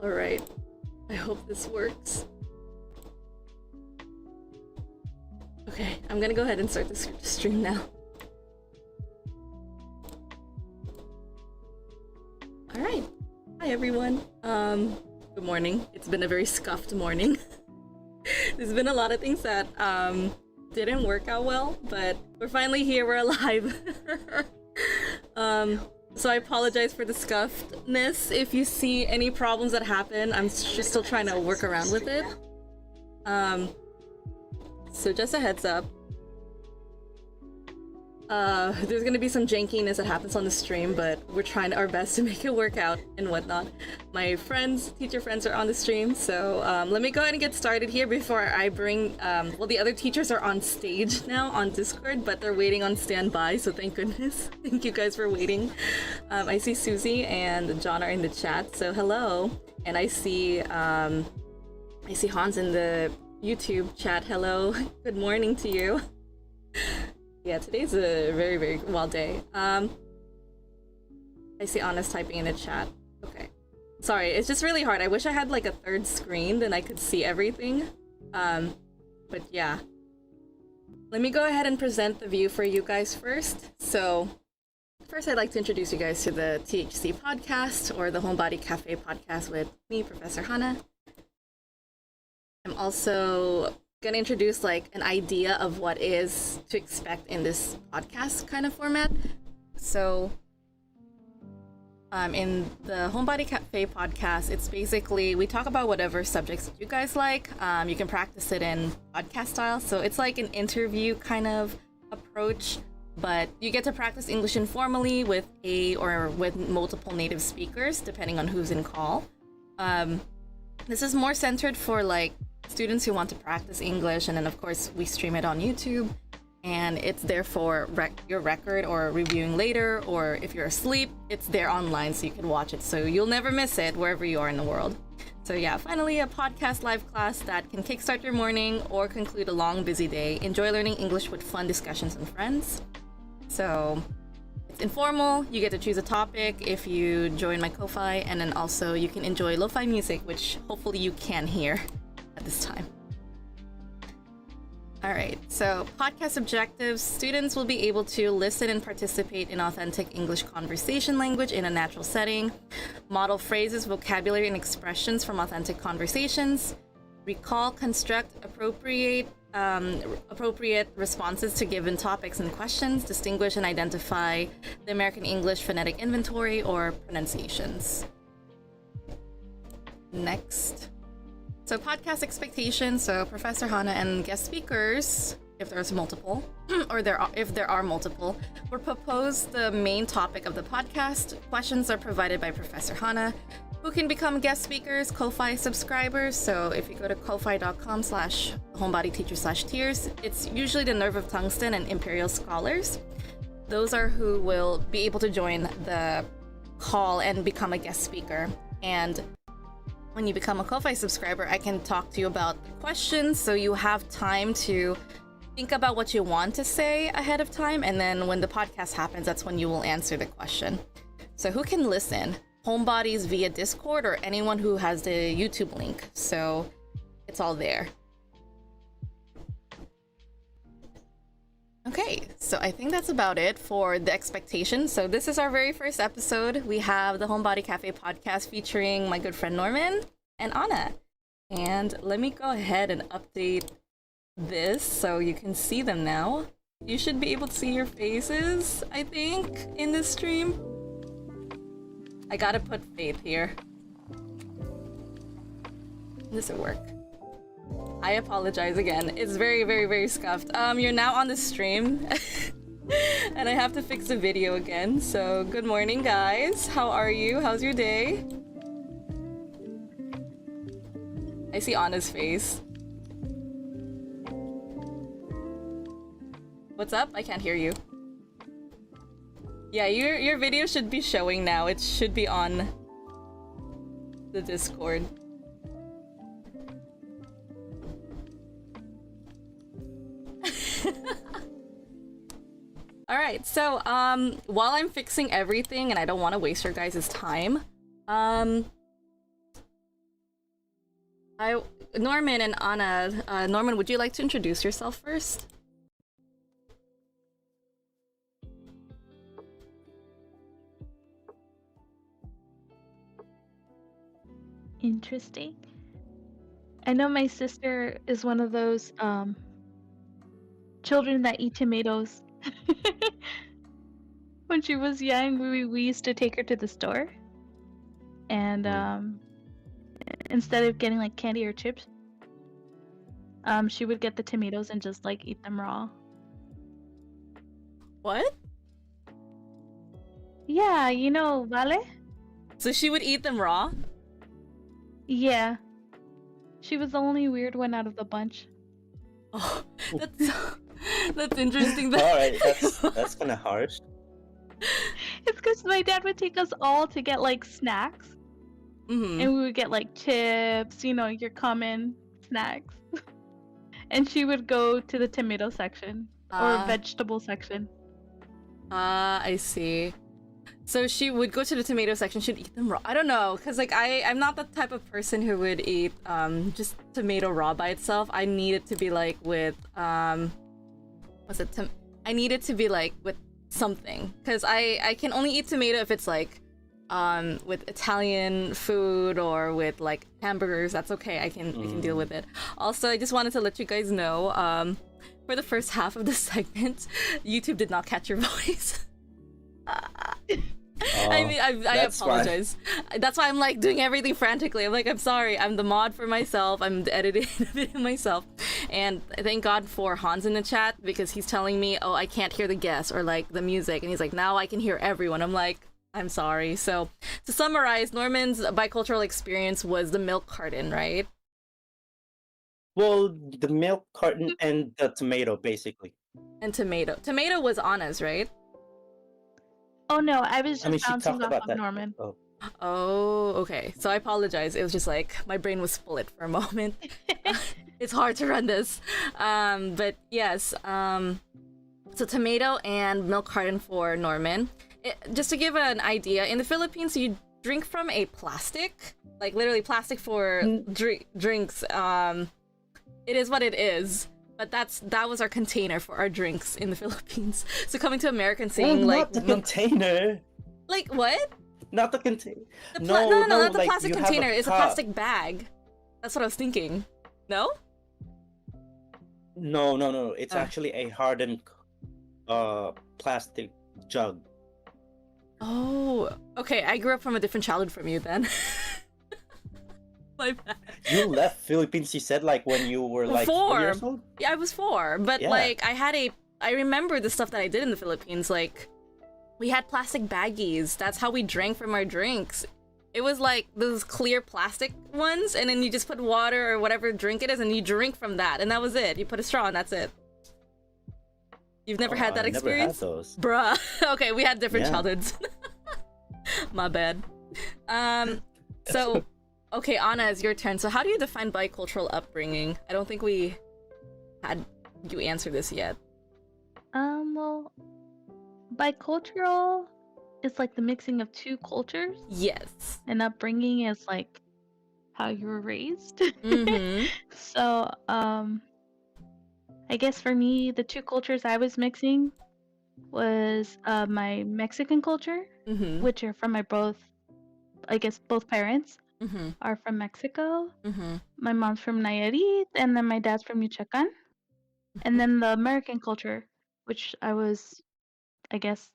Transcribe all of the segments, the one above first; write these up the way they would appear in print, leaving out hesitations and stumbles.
Alright, I hope this works. Okay, I'm gonna go ahead and start the stream now. Alright, hi everyone. Good morning. It's been a very scuffed morning. There's been a lot of things that didn't work out well, but we're finally here, we're alive. So I apologize for the scuffedness. If you see any problems that happen, I'm just still trying to work around with it. So just a heads up. There's gonna be some jankiness that happens on the stream, but we're trying our best to make it work out and whatnot. My friends, teacher friends are on the stream, so let me go ahead and get started here before I bring, well, the other teachers are on stage now on Discord, but they're waiting on standby, so thank goodness. Thank you guys for waiting. I see Susie and John are in the chat, so hello. And I see Hans in the YouTube chat. Hello, good morning to you. Yeah, today's a very, very wild day. I see Anna's typing in the chat. Okay. Sorry, it's just really hard. I wish I had like a third screen, then I could see everything. But yeah. Let me go ahead and present the view for you guys first. So, first I'd like to introduce you guys to the THC Podcast, or the Homebody Cafe Podcast with me, Professor Hana. I'm also gonna introduce like an idea of what is to expect in this podcast kind of format. So in the Homebody Cafe podcast, it's basically we talk about whatever subjects that you guys like. You can practice it in podcast style, so it's like an interview kind of approach, but you get to practice English informally with with multiple native speakers depending on who's in call. This is more centered for like students who want to practice English, and then of course we stream it on YouTube, and it's there for your record or reviewing later, or if you're asleep, it's there online so you can watch it, so you'll never miss it wherever you are in the world. So yeah, finally a podcast live class that can kickstart your morning or conclude a long busy day. Enjoy learning English with fun discussions and friends. So it's informal, you get to choose a topic if you join my Ko-Fi, and then also you can enjoy lo-fi music, which hopefully you can hear at this time. Alright, so podcast objectives. Students will be able to listen and participate in authentic English conversation language in a natural setting, model phrases, vocabulary, and expressions from authentic conversations, recall, construct appropriate responses to given topics and questions, distinguish and identify the American English phonetic inventory or pronunciations. Next. So podcast expectations, so Professor Hana and guest speakers, if there's multiple, or if there are multiple, will propose the main topic of the podcast. Questions are provided by Professor Hana, who can become guest speakers, Ko-Fi subscribers. So if you go to ko-fi.com/HomebodyTeacher/tiers, it's usually the Nerve of Tungsten and Imperial Scholars. Those are who will be able to join the call and become a guest speaker. And when you become a Ko-Fi subscriber, I can talk to you about the questions, so you have time to think about what you want to say ahead of time, and then when the podcast happens, that's when you will answer the question. So who can listen? Homebodies via Discord, or anyone who has the YouTube link. So it's all there. Okay, so I think that's about it for the expectation. So this is our very first episode. We have the Homebody Cafe podcast featuring my good friend Norman and Anna. And let me go ahead and update this so you can see them now. You should be able to see your faces, I think, in this stream. I gotta put faith here. This will work. I apologize again. It's very, very, very scuffed. You're now on the stream. And I have to fix the video again. So, good morning, guys. How are you? How's your day? I see Anna's face. What's up? I can't hear you. Yeah, your video should be showing now. It should be on the Discord. Alright, so while I'm fixing everything, and I don't want to waste your guys' time, Norman and Anna. Norman, would you like to introduce yourself first? Interesting. I know my sister is one of those children that eat tomatoes. When she was young, we used to take her to the store, and instead of getting like candy or chips, she would get the tomatoes and just like eat them raw. What? Yeah, you know, Vale? So she would eat them raw? Yeah. She was the only weird one out of the bunch. Oh, that's interesting. All right, that's kind of harsh. It's because my dad would take us all to get like snacks, and we would get like chips, you know, your common snacks. And she would go to the tomato section or vegetable section. I see. So she would go to the tomato section, she'd eat them raw. I don't know, because like I'm not the type of person who would eat just tomato raw by itself. I need it to be like with I need it to be like with something, because I can only eat tomato if it's like with Italian food or with like hamburgers. That's okay. I can deal with it. Also, I just wanted to let you guys know, for the first half of the segment, YouTube did not catch your voice. I mean, I apologize. Fine. That's why I'm like doing everything frantically. I'm like, I'm sorry. I'm the mod for myself. I'm editing the video myself. And thank God for Hans in the chat, because he's telling me, oh, I can't hear the guests or like the music. And he's like, now I can hear everyone. I'm like, I'm sorry. So to summarize, Norman's bicultural experience was the milk carton, right? Well, the milk carton and the tomato, basically. And tomato. Tomato was Anna's, right? Oh no, I was just bouncing off of Norman. Oh, okay. So I apologize. It was just like my brain was split for a moment. It's hard to run this. But yes. So tomato and milk carton for Norman. Just to give an idea, in the Philippines, you drink from a plastic, like literally plastic for drinks. It is what it is. But that was our container for our drinks in the Philippines. So coming to America and saying not the container. Like what? Not the container. No, not the like, plastic container. It's a plastic bag. That's what I was thinking. No? No. It's actually a hardened plastic jug. Oh, okay. I grew up from a different childhood from you then. My bad. You left Philippines, you said, like when you were like 4 years old? Yeah, I was 4. But like I remember the stuff that I did in the Philippines. Like we had plastic baggies. That's how we drank from our drinks. It was like those clear plastic ones, and then you just put water or whatever drink it is, and you drink from that, and that was it. You put a straw, and that's it. You've never had that experience? Never had those. Bruh. Okay, we had different childhoods. My bad. So, okay, Anna, it's your turn. So how do you define bicultural upbringing? I don't think we had you answer this yet. Well, bicultural is like the mixing of two cultures. Yes. And upbringing is like how you were raised. Mm-hmm. So, I guess for me, the two cultures I was mixing was my Mexican culture, which are from both parents are from Mexico. My mom's from Nayarit, and then my dad's from Michoacan. And then the American culture, which I was, I guess,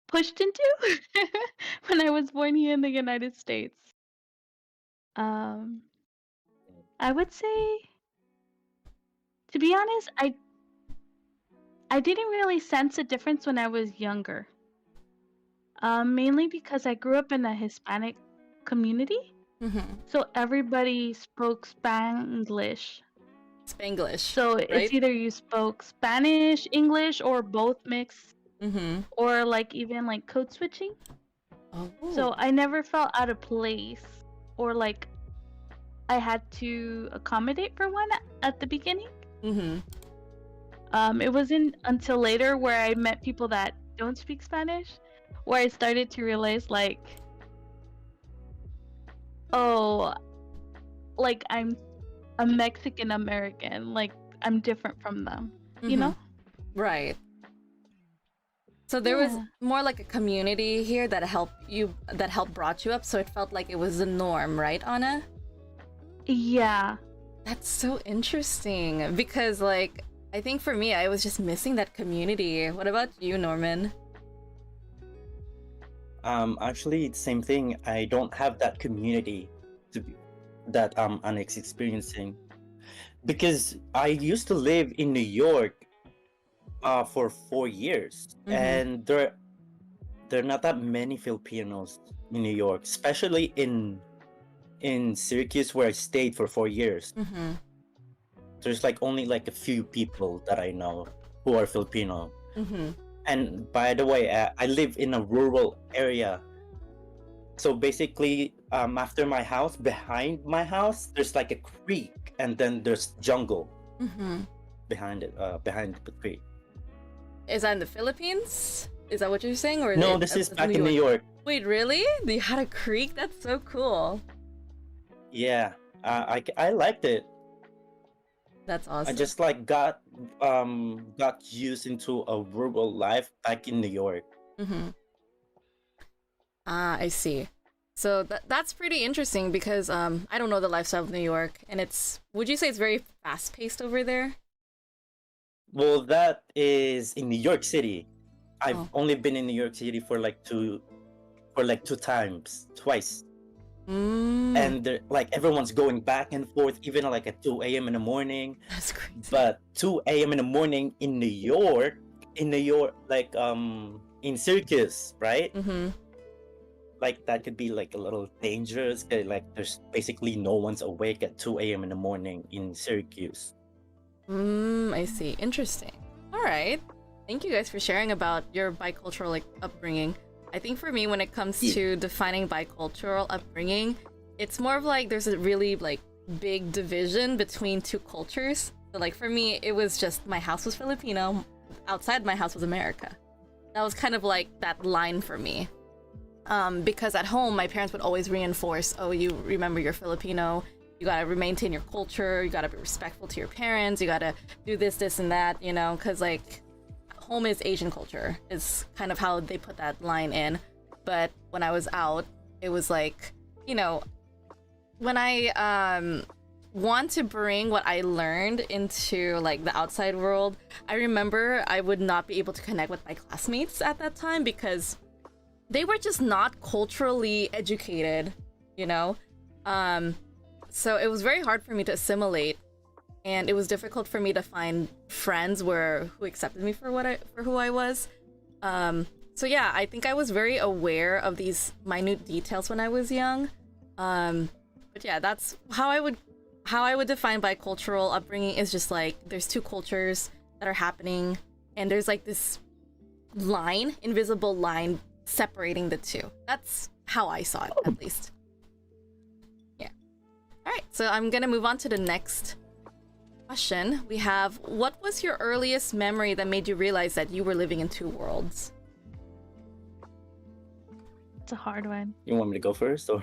pushed into when I was born here in the United States. I would say, to be honest, I didn't really sense a difference when I was younger. Mainly because I grew up in a Hispanic community. So everybody spoke Spanglish. Spanglish. So right? It's either you spoke Spanish, English, or both mixed. Or like even like code switching. Oh. So I never felt out of place or like I had to accommodate for one at the beginning. It wasn't until later where I met people that don't speak Spanish where I started to realize like, oh, like I'm a Mexican American. Like I'm different from them. You know? Right. So there was Yeah. more like a community here that helped brought you up, so it felt like it was the norm, right, Anna? Yeah. That's so interesting because like I think for me I was just missing that community. What about you, Norman? Actually, it's same thing. I don't have that community to be, that Annex experiencing, because I used to live in New York for 4 years, and there are not that many Filipinos in New York, especially in Syracuse where I stayed for 4 years. There's like only like a few people that I know who are Filipino. And by the way, I live in a rural area. So basically, after my house, behind my house, there's like a creek, and then there's jungle behind it, behind the creek. Is that in the Philippines? Is that what you're saying? Or No, this is back in New York. Wait, really? You had a creek? That's so cool. Yeah, I liked it. That's awesome. I just like got used into a rural life back in New York. I see. So that's pretty interesting because I don't know the lifestyle of New York, and would you say it's very fast paced over there? Well, that is in New York City. I've only been in New York City for like twice. And like everyone's going back and forth, even like at 2 a.m. in the morning. That's crazy. But 2 a.m. in the morning in New York, like in Syracuse, right? Like that could be like a little dangerous. Like there's basically no one's awake at 2 a.m. in the morning in Syracuse. I see. Interesting. All right. Thank you guys for sharing about your bicultural like upbringing. I think for me, when it comes to defining bicultural upbringing, it's more of like there's a really like big division between two cultures. So like for me, it was just my house was Filipino, outside my house was America. That was kind of like that line for me. Because at home, my parents would always reinforce, oh, you remember you're Filipino, you gotta maintain your culture, you gotta be respectful to your parents, you gotta do this, this, and that, you know, because like home is Asian culture is kind of how they put that line in. But when I was out, it was like, you know, when I want to bring what I learned into like the outside world, I remember I would not be able to connect with my classmates at that time because they were just not culturally educated, you know? So it was very hard for me to assimilate, and it was difficult for me to find friends who accepted me for who I was. So yeah, I think I was very aware of these minute details when I was young. But yeah, that's how I would define bicultural upbringing, is just like there's two cultures that are happening, and there's like this invisible line separating the two. That's how I saw it, at least. Yeah. All right, so I'm gonna move on to the next question. We have, what was your earliest memory that made you realize that you were living in two worlds? It's a hard one. You want me to go first, or?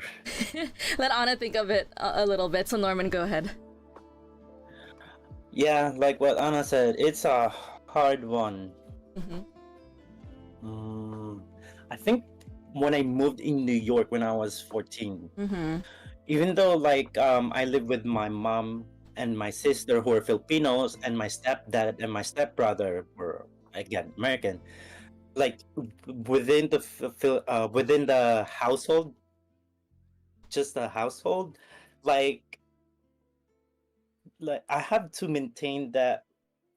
Let Anna think of it a little bit. So Norman, go ahead. Yeah, like what Anna said, it's a hard one. I think when I moved in New York when I was 14, even though like I lived with my mom and my sister who are Filipinos, and my stepdad and my stepbrother were again American, like within the household, just the household, like I have to maintain that,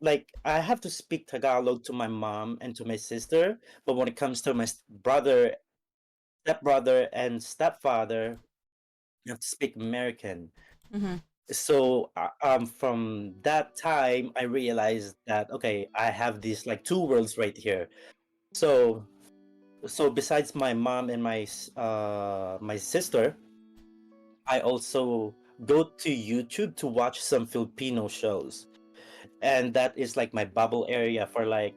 like I have to speak Tagalog to my mom and to my sister, but when it comes to my stepbrother and stepfather, you have to speak American. So from that time I realized that, okay, I have these like two worlds right here. So besides my mom and my sister, I also go to YouTube to watch some Filipino shows, and that is like my bubble area for like,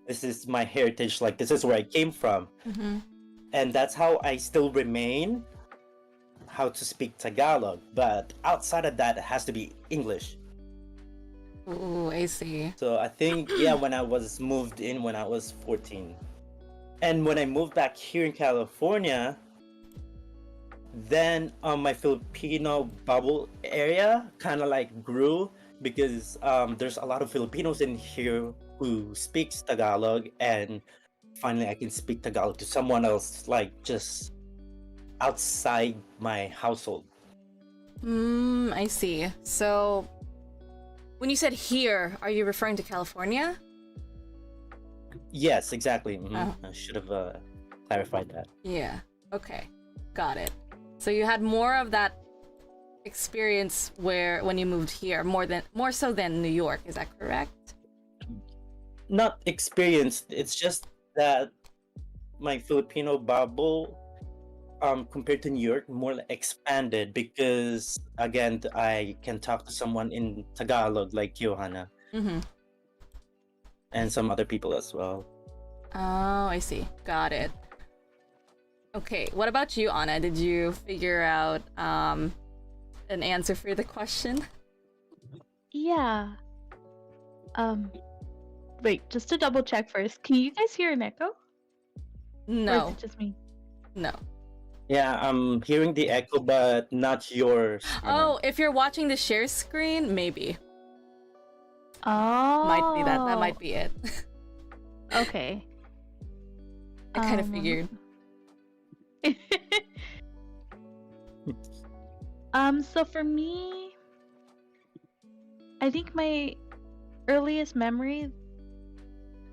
this is my heritage, like this is where I came from. And that's how I still remain how to speak Tagalog, but outside of that, it has to be English. Ooh, I see. So I think, yeah, when I was moved in when I was 14. And when I moved back here in California, then my Filipino bubble area kind of like grew because there's a lot of Filipinos in here who speaks Tagalog, and finally I can speak Tagalog to someone else, like just outside my household. I see. So, when you said here, are you referring to California? Yes, exactly. Oh. I should have clarified that. Yeah. Okay. Got it. So you had more of that experience when you moved here, more so than New York. Is that correct? Not experienced. It's just that my Filipino bubble, compared to New York, more like expanded because again, I can talk to someone in Tagalog like Johanna Mm-hmm. and some other people as well. Oh, I see. Got it. Okay. What about you, Anna? Did you figure out an answer for the question? Yeah. Wait, just to double check first. Can you guys hear an echo? Or is No. it just me? No. Yeah, I'm hearing the echo, but not yours. Oh, if you're watching the share screen, maybe. Oh. Might be that. That might be it. Okay. I kind of figured. So for me, I think my earliest memory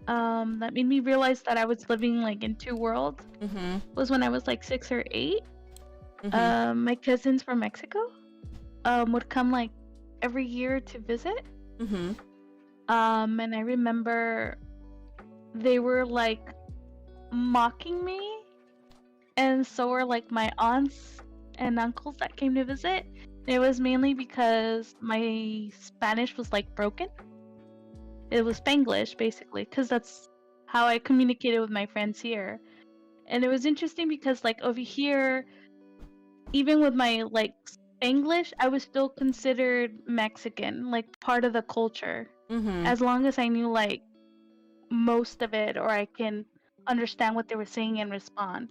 that made me realize that I was living like in two worlds Mm-hmm. was when I was like 6 or 8. Mm-hmm. My cousins from Mexico would come like every year to visit. Mm-hmm. And I remember they were like mocking me, and so were like my aunts and uncles that came to visit. It was mainly because my Spanish was like broken. It was Spanglish basically, because that's how I communicated with my friends here. And it was interesting because like over here, even with my like Spanglish, I was still considered Mexican, like part of the culture, Mm-hmm. as long as I knew like most of it, or I can understand what they were saying and respond.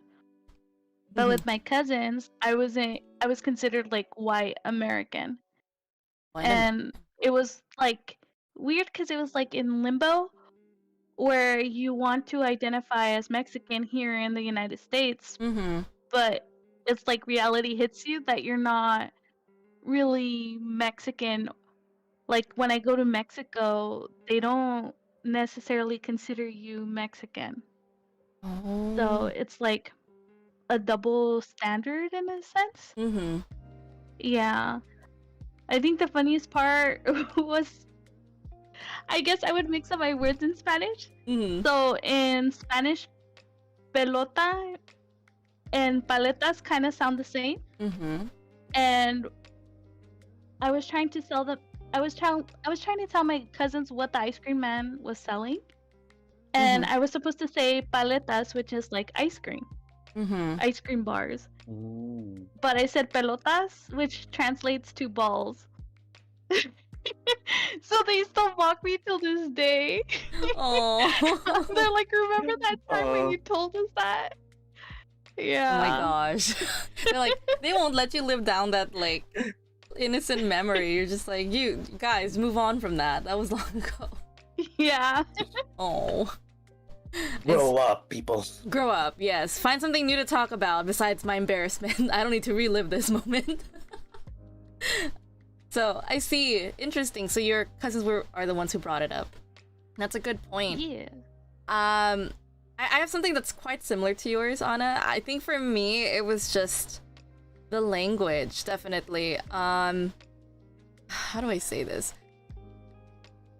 But with my cousins, I was considered like white American. And it was like weird because it was like in limbo, where you want to identify as Mexican here in the United States, Mm-hmm. but it's like reality hits you that you're not really Mexican. Like when I go to Mexico, they don't necessarily consider you Mexican. Oh. So it's like a double standard in a sense. Mm-hmm. Yeah. I think the funniest part was, I guess I would mix up my words in Spanish. Mm-hmm. So in Spanish, pelota and paletas kind of sound the same. Mm-hmm. And I was trying to sell them. I was trying to tell my cousins what the ice cream man was selling, and I was supposed to say paletas, which is like ice cream bars. Ooh. But I said pelotas, which translates to balls. So they still mock me till this day. Oh. They're like, remember that time when Aw. you told us that? Yeah. Oh my gosh. They're like, they won't let you live down that like innocent memory. You're just like, you guys move on from that. That was long ago. Yeah. Oh. Grow up, people. Grow up, yes. Find something new to talk about besides my embarrassment. I don't need to relive this moment. So I see. Interesting. So your cousins are the ones who brought it up. That's a good point. Yeah. I have something that's quite similar to yours, Anna. I think for me it was just the language, definitely. How do I say this?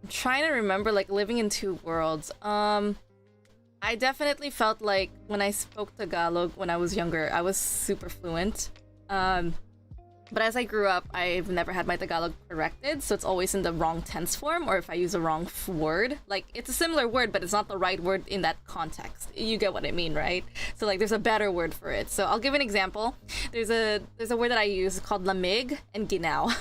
I'm trying to remember like living in two worlds. I definitely felt like when I spoke Tagalog when I was younger, I was super fluent. But as I grew up, I've never had my Tagalog corrected, so it's always in the wrong tense form, or if I use a wrong word. Like, it's a similar word, but it's not the right word in that context. You get what I mean, right? So, like, there's a better word for it. So I'll give an example. There's a word that I use called lamig and ginaw.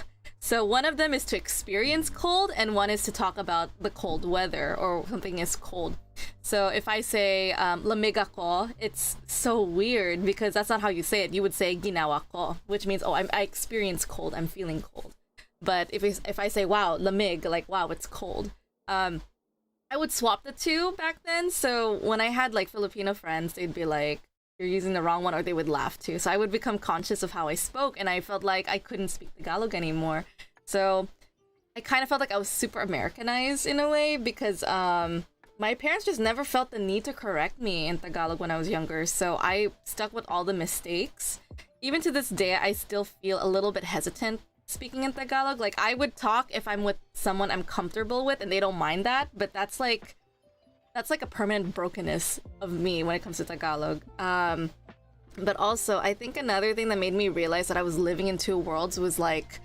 So one of them is to experience cold, and one is to talk about the cold weather, or something is cold. So if I say lamig ako, it's so weird because that's not how you say it. You would say ginawa ko, which means, oh, I experience cold, I'm feeling cold. But if I say, wow, lamig, like, wow, it's cold. I would swap the two back then. So when I had like Filipino friends, they'd be like, you're using the wrong one, or they would laugh too. So I would become conscious of how I spoke, and I felt like I couldn't speak Tagalog anymore. So I kind of felt like I was super Americanized in a way because my parents just never felt the need to correct me in Tagalog when I was younger. So I stuck with all the mistakes. Even to this day, I still feel a little bit hesitant speaking in Tagalog. Like, I would talk if I'm with someone I'm comfortable with and they don't mind that, but that's like a permanent brokenness of me when it comes to Tagalog. But also, I think another thing that made me realize that I was living in two worlds was like,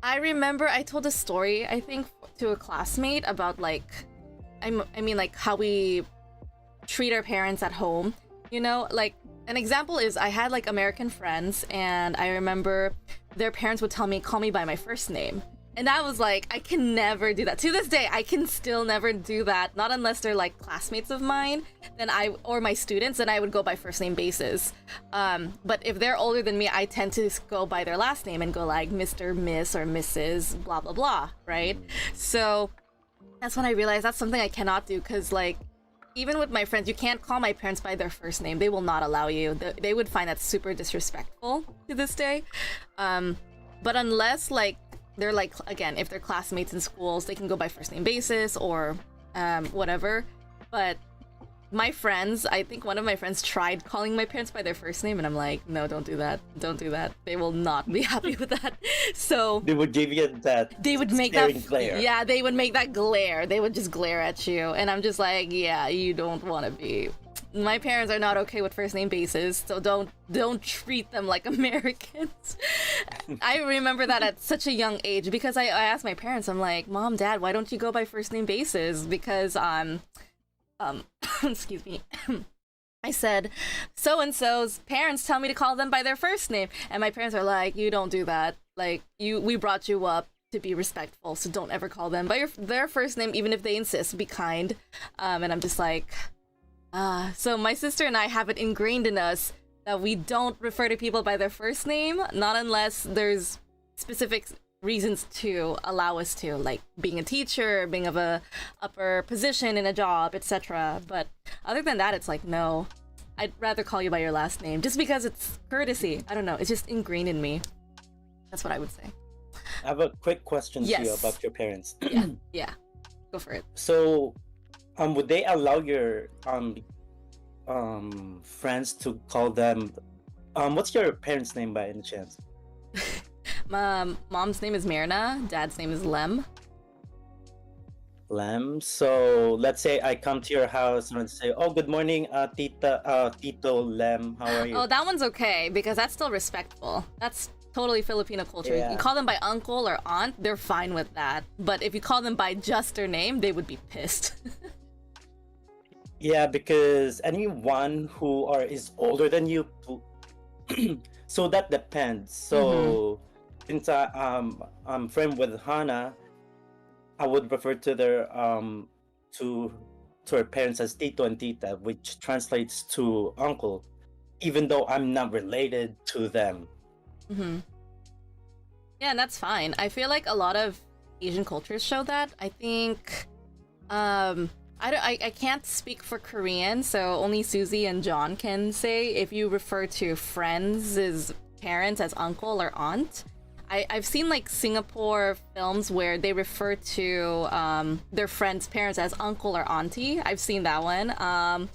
I remember I told a story, I think, to a classmate about like, I mean like how we treat our parents at home. You know, like an example is I had like American friends, and I remember their parents would tell me, call me by my first name. And I was like, I can never do that. To this day, I can still never do that. Not unless they're like classmates of mine, or my students, then I would go by first name basis. But if they're older than me, I tend to go by their last name and go like Mr., Miss, or Mrs., blah, blah, blah, right? So that's when I realized that's something I cannot do, because like, even with my friends, you can't call my parents by their first name. They will not allow you. They would find that super disrespectful to this day. But unless like, they're like, again, if they're classmates in schools, they can go by first name basis or whatever. But my friends, I think one of my friends tried calling my parents by their first name, and I'm like, no, don't do that. Don't do that. They will not be happy with that. So They would give you that. they would make that glare. Yeah, they would make that glare. They would just glare at you, and I'm just like, yeah, you don't want to be. My parents are not okay with first name basis, so don't treat them like Americans. I remember that at such a young age, because I asked my parents, I'm like, Mom, Dad, why don't you go by first name basis? Because excuse me. I said, so and so's parents tell me to call them by their first name, and my parents are like, you don't do that. Like, we brought you up to be respectful, so don't ever call them by their first name, even if they insist. Be kind. And I'm just like, so my sister and I have it ingrained in us that we don't refer to people by their first name, not unless there's specific reasons to allow us to, like being a teacher, being of a upper position in a job, etc. But other than that, it's like, no, I'd rather call you by your last name, just because it's courtesy. I don't know, it's just ingrained in me. That's what I would say. I have a quick question to you Yes. about your parents. Yeah, go for it. So, would they allow your friends to call them? What's your parents' name by any chance? Mom's name is Mirna, dad's name is Lem. Lem. So let's say I come to your house and say, "Oh, good morning, Tito Lem. How are you?" Oh, that one's okay, because that's still respectful. That's totally Filipino culture. Yeah. You call them by uncle or aunt, they're fine with that. But if you call them by just their name, they would be pissed. Yeah, because anyone who is older than you, so that depends. So since I'm friend with Hannah, I would refer to their to her parents as Tito and Tita, which translates to uncle, even though I'm not related to them. Yeah, and that's fine. I feel like a lot of Asian cultures show that. I think I can't speak for Korean, so only Susie and John can say if you refer to friends as parents as uncle or aunt. I've seen like Singapore films where they refer to their friends' parents as uncle or auntie. I've seen that one.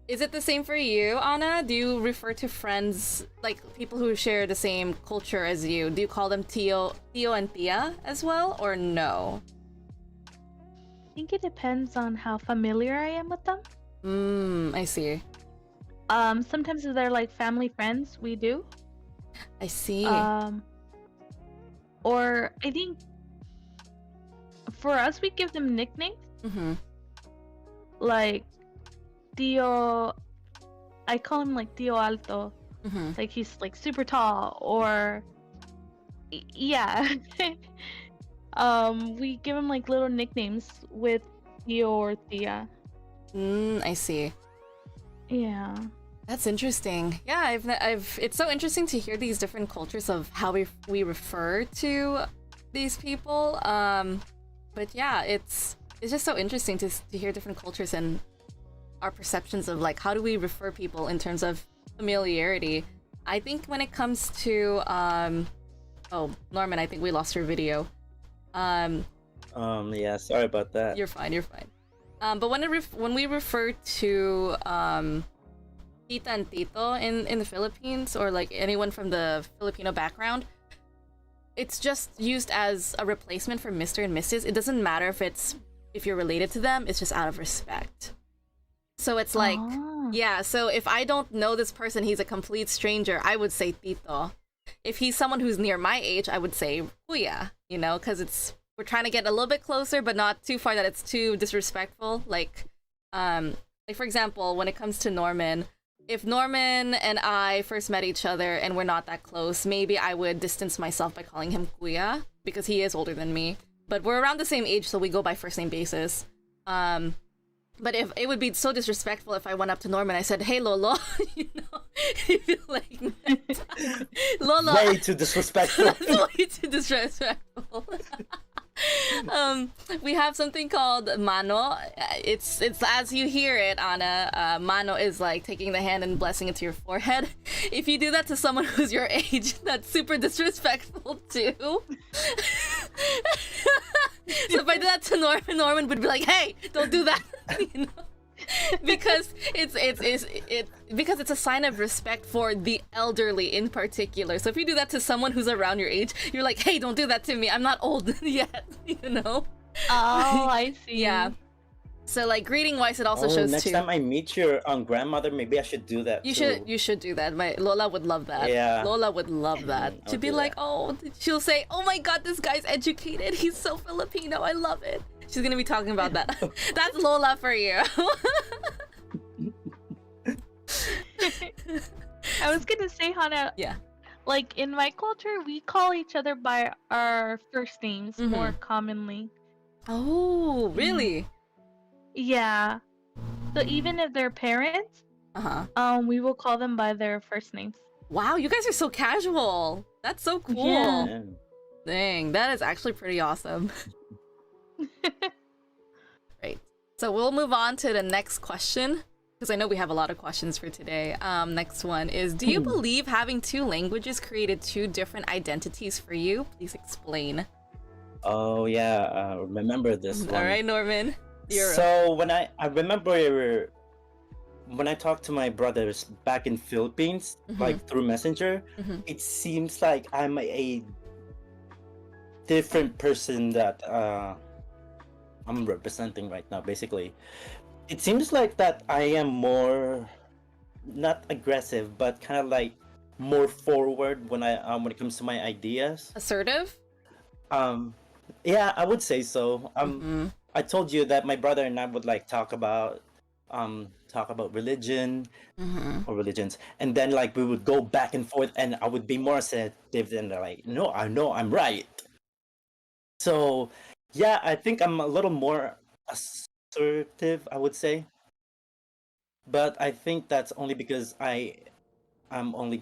Is it the same for you, Anna? Do you refer to friends, like people who share the same culture as you? Do you call them Tio and Tia as well, or no? I think it depends on how familiar I am with them. I see. Sometimes if they're like family friends, we do. I see. Or I think for us, we give them nicknames Mm-hmm. like Tio. I call him like Tio Alto. Mm-hmm. Like he's like super tall, or yeah. We give him like little nicknames with Tio or Tia. I see. Yeah. That's interesting. Yeah, I've. It's so interesting to hear these different cultures of how we refer to these people. But yeah, it's just so interesting to hear different cultures and our perceptions of like how do we refer people in terms of familiarity. I think when it comes to oh, Norman, I think we lost your video. Yeah, sorry about that. You're fine. But when we refer to tita and tito in the Philippines, or like anyone from the Filipino background, it's just used as a replacement for Mr. and Mrs. It doesn't matter if you're related to them, it's just out of respect. So it's like, yeah, so if I don't know this person, he's a complete stranger, I would say tito. If he's someone who's near my age, I would say kuya, because we're trying to get a little bit closer, but not too far that it's too disrespectful. Like for example, when it comes to Norman, if Norman and I first met each other and we're not that close, maybe I would distance myself by calling him kuya because he is older than me. But we're around the same age, so we go by first name basis. But if it would be so disrespectful if I went up to Norman and I said, "Hey, Lolo," he'd be like, "Lolo." Way too disrespectful. Way too disrespectful. We have something called mano. It's as you hear it, Anna. Mano is like taking the hand and blessing it to your forehead. If you do that to someone who's your age, that's super disrespectful too. So if I did that to Norman would be like, "Hey, don't do that," because it's a sign of respect for the elderly in particular. So if you do that to someone who's around your age, you're like, "Hey, don't do that to me. I'm not old yet," Oh, I see. Yeah. So like greeting wise, it also shows next too. time I meet your grandmother, maybe I should do that. You too. should do that. My Lola would love that. Yeah. Lola would love that. To I'll be do like, that. oh, she'll say, "Oh my God, this guy's educated. He's so Filipino. I love it." She's gonna be talking about that. That's Lola for you. I was gonna say, Hannah. Yeah. Like in my culture, we call each other by our first names more commonly. Oh, really? Yeah. So even if they're parents, we will call them by their first names. Wow, you guys are so casual. That's so cool. Yeah. Yeah. Dang, that is actually pretty awesome. Great. So we'll move on to the next question, because I know we have a lot of questions for today. Next one is, do you believe having two languages created two different identities for you? Please explain. Oh yeah, remember this one. All right, Norman. You're So when I remember when I talked to my brothers back in Philippines, like through Messenger, it seems like I'm a different person that I'm representing right now. Basically, it seems like that I am more not aggressive, but kind of like more forward when it comes to my ideas. assertive? Yeah, I would say so. I told you that my brother and I would like talk about religion or religions, and then like we would go back and forth, and I would be more assertive than like, no, I know I'm right. So yeah, I think I'm a little more assertive, I would say, but I think that's only because I'm only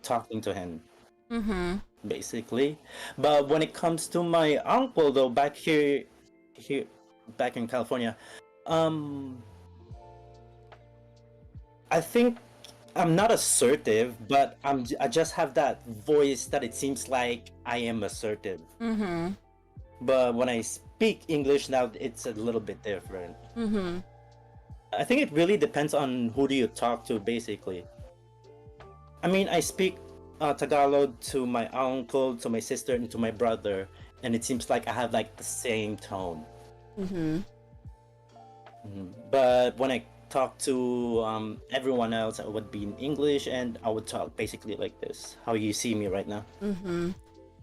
talking to him basically. But when it comes to my uncle though, back back in California, I think I'm not assertive, but I just have that voice that it seems like I am assertive. But when I speak English now, it's a little bit different. I think it really depends on who do you talk to, basically. I mean, I speak Tagalog to my uncle, to my sister, and to my brother, and it seems like I have like the same tone. But when I talk to everyone else, it would be in English, and I would talk basically like this. How you see me right now. Mm-hmm.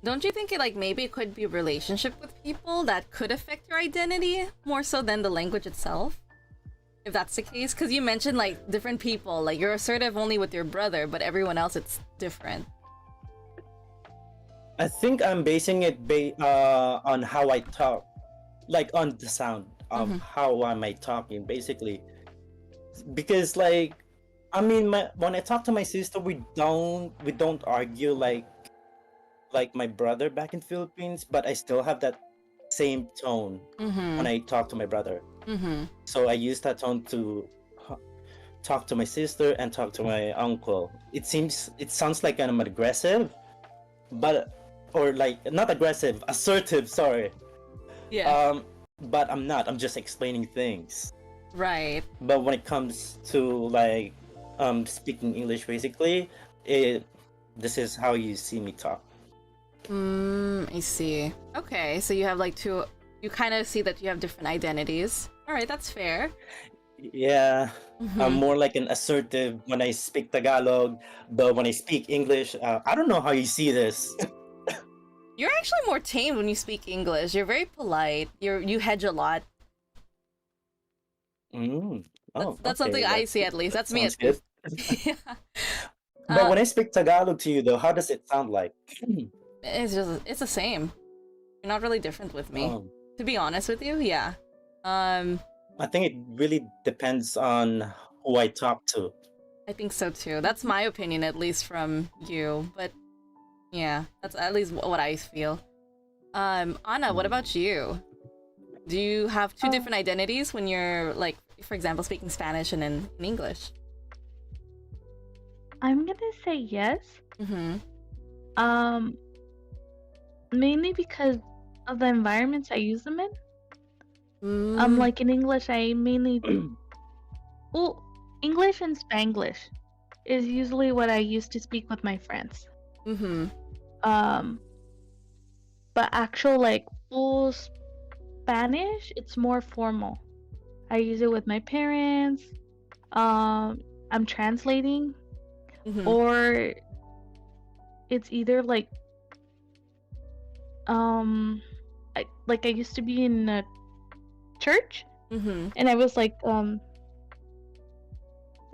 Don't you think it like maybe it could be a relationship with people that could affect your identity more so than the language itself? If that's the case, because you mentioned like different people, like you're assertive only with your brother, but everyone else it's different. I think I'm basing it on how I talk, like on the sound of how am I talking, basically. Because like, I mean, when I talk to my sister, we don't argue like my brother back in Philippines, but I still have that same tone when I talk to my brother. So I use that tone to talk to my sister and talk to my uncle. It sounds like I'm aggressive, but or like not aggressive, assertive. Sorry. Yeah. But I'm not. I'm just explaining things. Right. But when it comes to like speaking English, basically, this is how you see me talk. I see. Okay, so you have like two. You kind of see that you have different identities. All right, that's fair. Yeah, I'm more like an assertive when I speak Tagalog, but when I speak English, I don't know how you see this. You're actually more tame when you speak English. You're very polite. You hedge a lot. Mm. Oh, That's okay. something I see at least. That's me Sounds at good. least. Yeah. But when I speak Tagalog to you, though, how does it sound like? It's the same. You're not really different with me. Um, To be honest with you, yeah. I think it really depends on who I talk to. I think so too. That's my opinion, at least from you. But yeah, that's at least what I feel. Anna, what about you? Do you have two different identities when you're like, for example, speaking Spanish and in English? I'm gonna say yes. Mm-hmm. Mainly because of the environments I use them in. Mm. Like in English, I mainly well, English and Spanglish is usually what I use to speak with my friends. Mm-hmm. But actual like full Spanish, it's more formal. I use it with my parents. I'm translating, Mm-hmm. or it's either like I used to be in a church, Mm-hmm. and I was like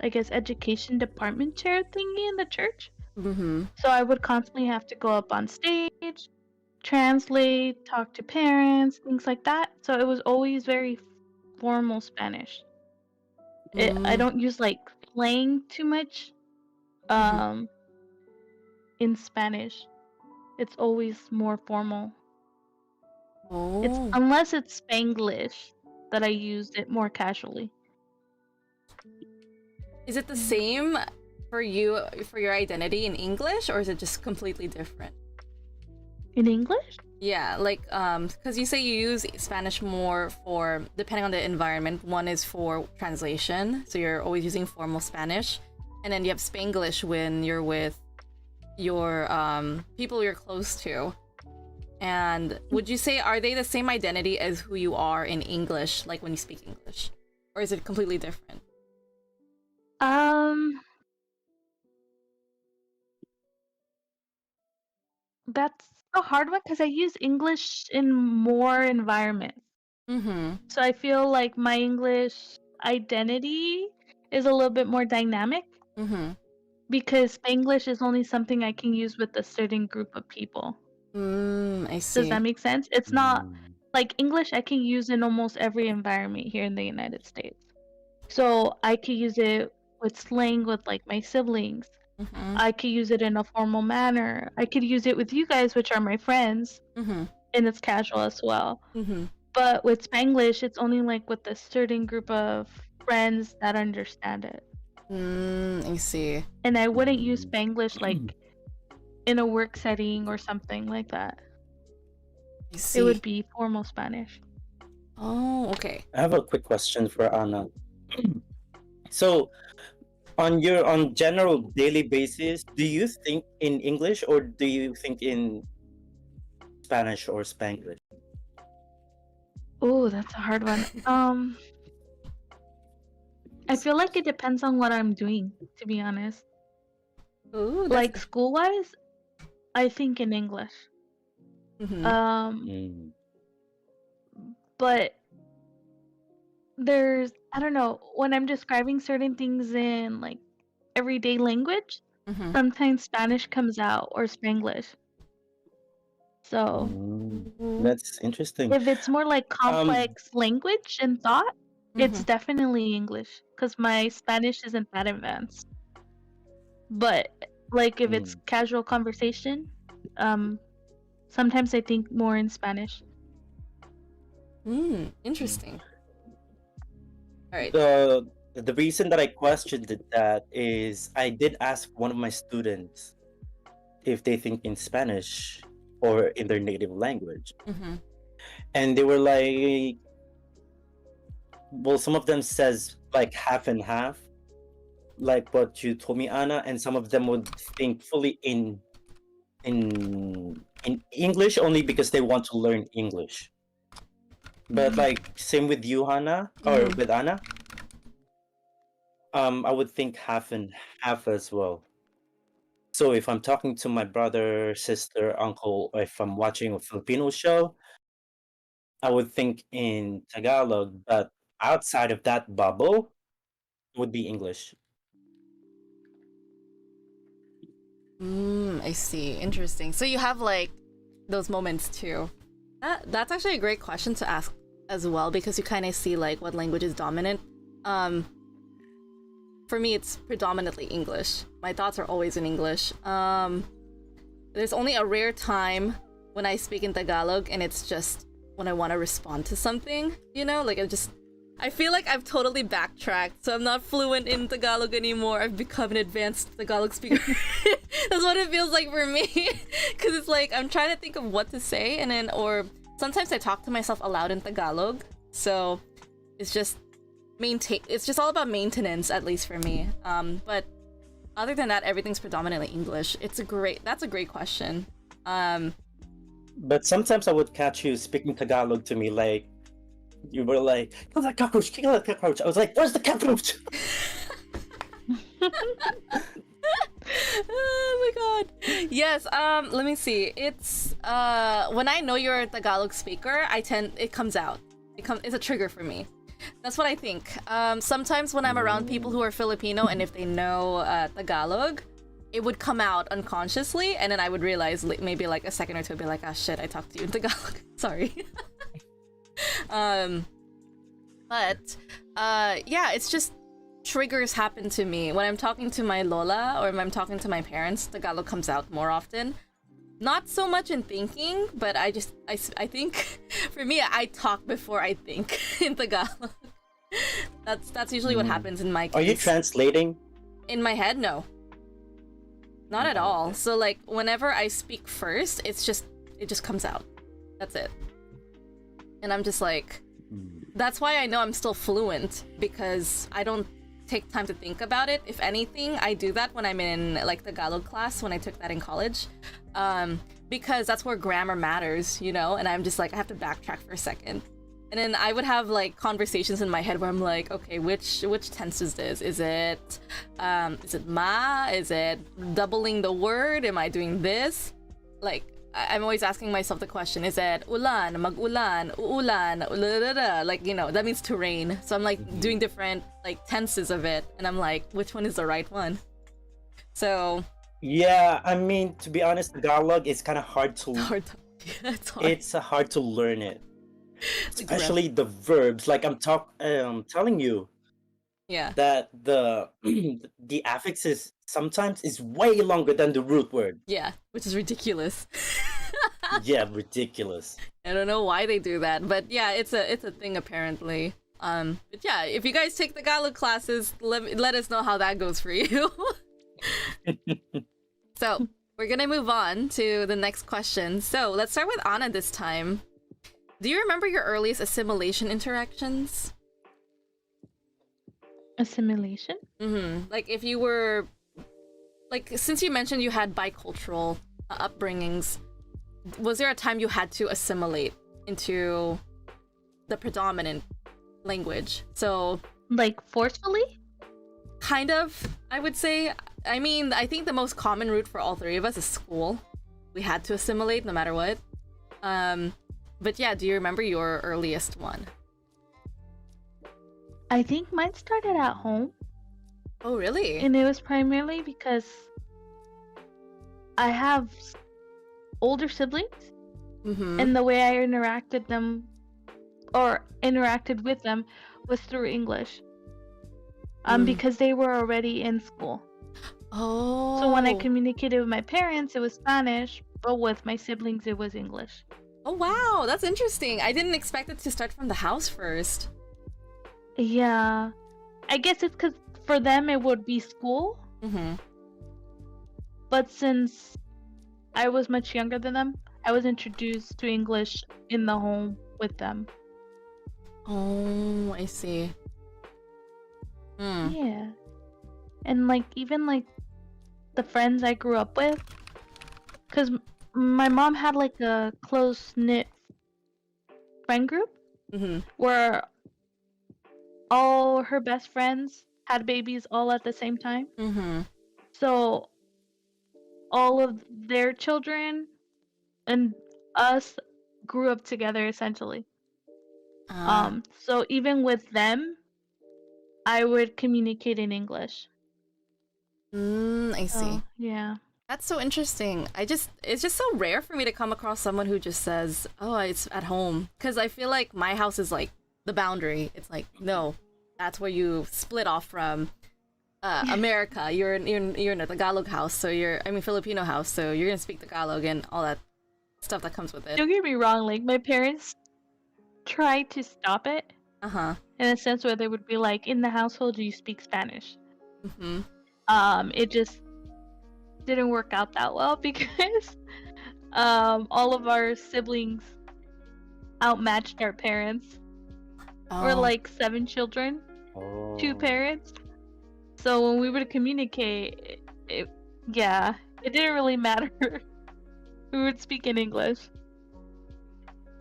I guess education department chair thingy in the church. Mm-hmm. So I would constantly have to go up on stage, translate, talk to parents, things like that. So it was always very formal Spanish. I don't use like slang too much in Spanish. It's always more formal. It's Oh. unless it's Spanglish that I used it more casually. Is it the same for you for your identity in English, or is it just completely different? In English? Yeah, like because you say you use Spanish more for depending on the environment. One is for translation, so you're always using formal Spanish, and then you have Spanglish when you're with your people you're close to. And would you say are they the same identity as who you are in English, like when you speak English, or is it completely different? That's a hard one because I use English in more environments. Mm-hmm. So I feel like my English identity is a little bit more dynamic Mm-hmm. because Spanglish is only something I can use with a certain group of people. I Does see. that make sense? It's not like English I can use in almost every environment here in the United States. So I could use it with slang with like my siblings. Mm-hmm. I could use it in a formal manner. I could use it with you guys, which are my friends, Mm-hmm. and it's casual as well. Mm-hmm. But with Spanglish, it's only like with a certain group of friends that understand it. I see. And I wouldn't use Spanglish like in a work setting or something like that. I see. It would be formal Spanish. Oh, okay. I have a quick question for Anna. So, on general daily basis, do you think in English or do you think in Spanish or Spanglish? Oh, that's a hard one. I feel like it depends on what I'm doing, to be honest. Ooh, Like school-wise, I think in English. Mm. But there's, I don't know, when I'm describing certain things in like everyday language, sometimes Spanish comes out or Spanglish. So That's interesting. if it's more like complex language and thought, it's definitely English because my Spanish isn't that advanced. But like if it's casual conversation, sometimes I think more in Spanish. Interesting. All right. The reason that I questioned that is I did ask one of my students if they think in Spanish or in their native language. And they were like, well, some of them says like half and half, like what you told me, Anna, and some of them would think fully in English only because they want to learn English. But like same with you, Hannah, or with Anna. I would think half and half as well. So if I'm talking to my brother, sister, uncle, or if I'm watching a Filipino show, I would think in Tagalog, but outside of that bubble, it would be English. I see. Interesting. So you have like those moments too. That's actually a great question to ask as well, because you kind of see like what language is dominant. For me, it's predominantly English. My thoughts are always in English. There's only a rare time when I speak in Tagalog, and it's just when I want to respond to something, you know? Like I feel like I've totally backtracked, so I'm not fluent in Tagalog anymore. I've become an advanced Tagalog speaker. That's what it feels like for me. Because it's like I'm trying to think of what to say, and then, or sometimes I talk to myself aloud in Tagalog. So it's just it's just all about maintenance, at least for me. But other than that, everything's predominantly English. That's a great question. But sometimes I would catch you speaking Tagalog to me, like you were like, "Kill that cockroach! Kill that cockroach!" I was like, "Where's the cockroach?" Oh my god. Yes, let me see. It's when I know you're a Tagalog speaker, it comes out. It's a trigger for me. That's what I think. Sometimes when I'm around people who are Filipino, and if they know Tagalog, it would come out unconsciously, and then I would realize maybe like a second or two, I'd be like, ah shit, I talked to you in Tagalog. Sorry. But yeah, it's just triggers happen to me. When I'm talking to my Lola or when I'm talking to my parents, Tagalog comes out more often. Not so much in thinking, but I think for me, I talk before I think in Tagalog. That's usually what happens in my case. Are you translating? In my head, no. Not at all. So like whenever I speak first, it just comes out. That's it. And I'm just like, that's why I know I'm still fluent, because I don't take time to think about it. If anything, I do that when I'm in like Tagalog class, when I took that in college, because that's where grammar matters, you know. And I'm just like, I have to backtrack for a second, and then I would have like conversations in my head where I'm like, okay, which tense is this? Is it ma? Is it doubling the word? Am I doing this? Like, I'm always asking myself the question, is it ulan, mag-ulan, uulan, ulalala? Like, you know, that means to rain. So I'm like doing different like tenses of it, and I'm like, which one is the right one? So yeah, I mean, to be honest, Tagalog is kind of hard to. It's hard. It's hard to learn it, especially the verbs. Like I'm telling you, yeah, that the the affix is sometimes is way longer than the root word. Yeah, which is ridiculous. Yeah, ridiculous. I don't know why they do that, but yeah, it's a thing apparently. But yeah, if you guys take Tagalog classes, let us know how that goes for you. So we're gonna move on to the next question. So let's start with Anna this time. Do you remember your earliest assimilation interactions? Assimilation? Like if you were, like, since you mentioned you had bicultural upbringings, was there a time you had to assimilate into the predominant language? So Like forcefully? Kind of, I would say. I mean, I think the most common route for all three of us is school. We had to assimilate no matter what. But yeah, do you remember your earliest one? I think mine started at home, Oh, really? and it was primarily because I have older siblings, Mm-hmm. and the way I interacted with them was through English. Because they were already in school. Oh. So when I communicated with my parents, it was Spanish, but with my siblings, it was English. Oh, wow, that's interesting. I didn't expect it to start from the house first. Yeah. I guess it's because for them it would be school, Mm-hmm. but since I was much younger than them, I was introduced to English in the home with them. Oh, I see. Hmm. Yeah. And even the friends I grew up with, because my mom had like a close-knit friend group Mm-hmm. where all her best friends had babies all at the same time. Mm-hmm. So all of their children and us grew up together essentially. So even with them, I would communicate in English. I see. So, yeah. That's so interesting. It's just so rare for me to come across someone who just says, "Oh, it's at home," because I feel like my house is like the boundary. It's like, no, that's where you split off from. America, you're in a Tagalog house, so Filipino house, so you're gonna speak Tagalog and all that stuff that comes with it. Don't get me wrong, like my parents tried to stop it Uh-huh. in a sense where they would be like, in the household you speak Spanish. Mm-hmm. It just didn't work out that well because all of our siblings outmatched our parents. We're like 7 children, 2 parents. So when we would communicate, it didn't really matter. We would speak in English.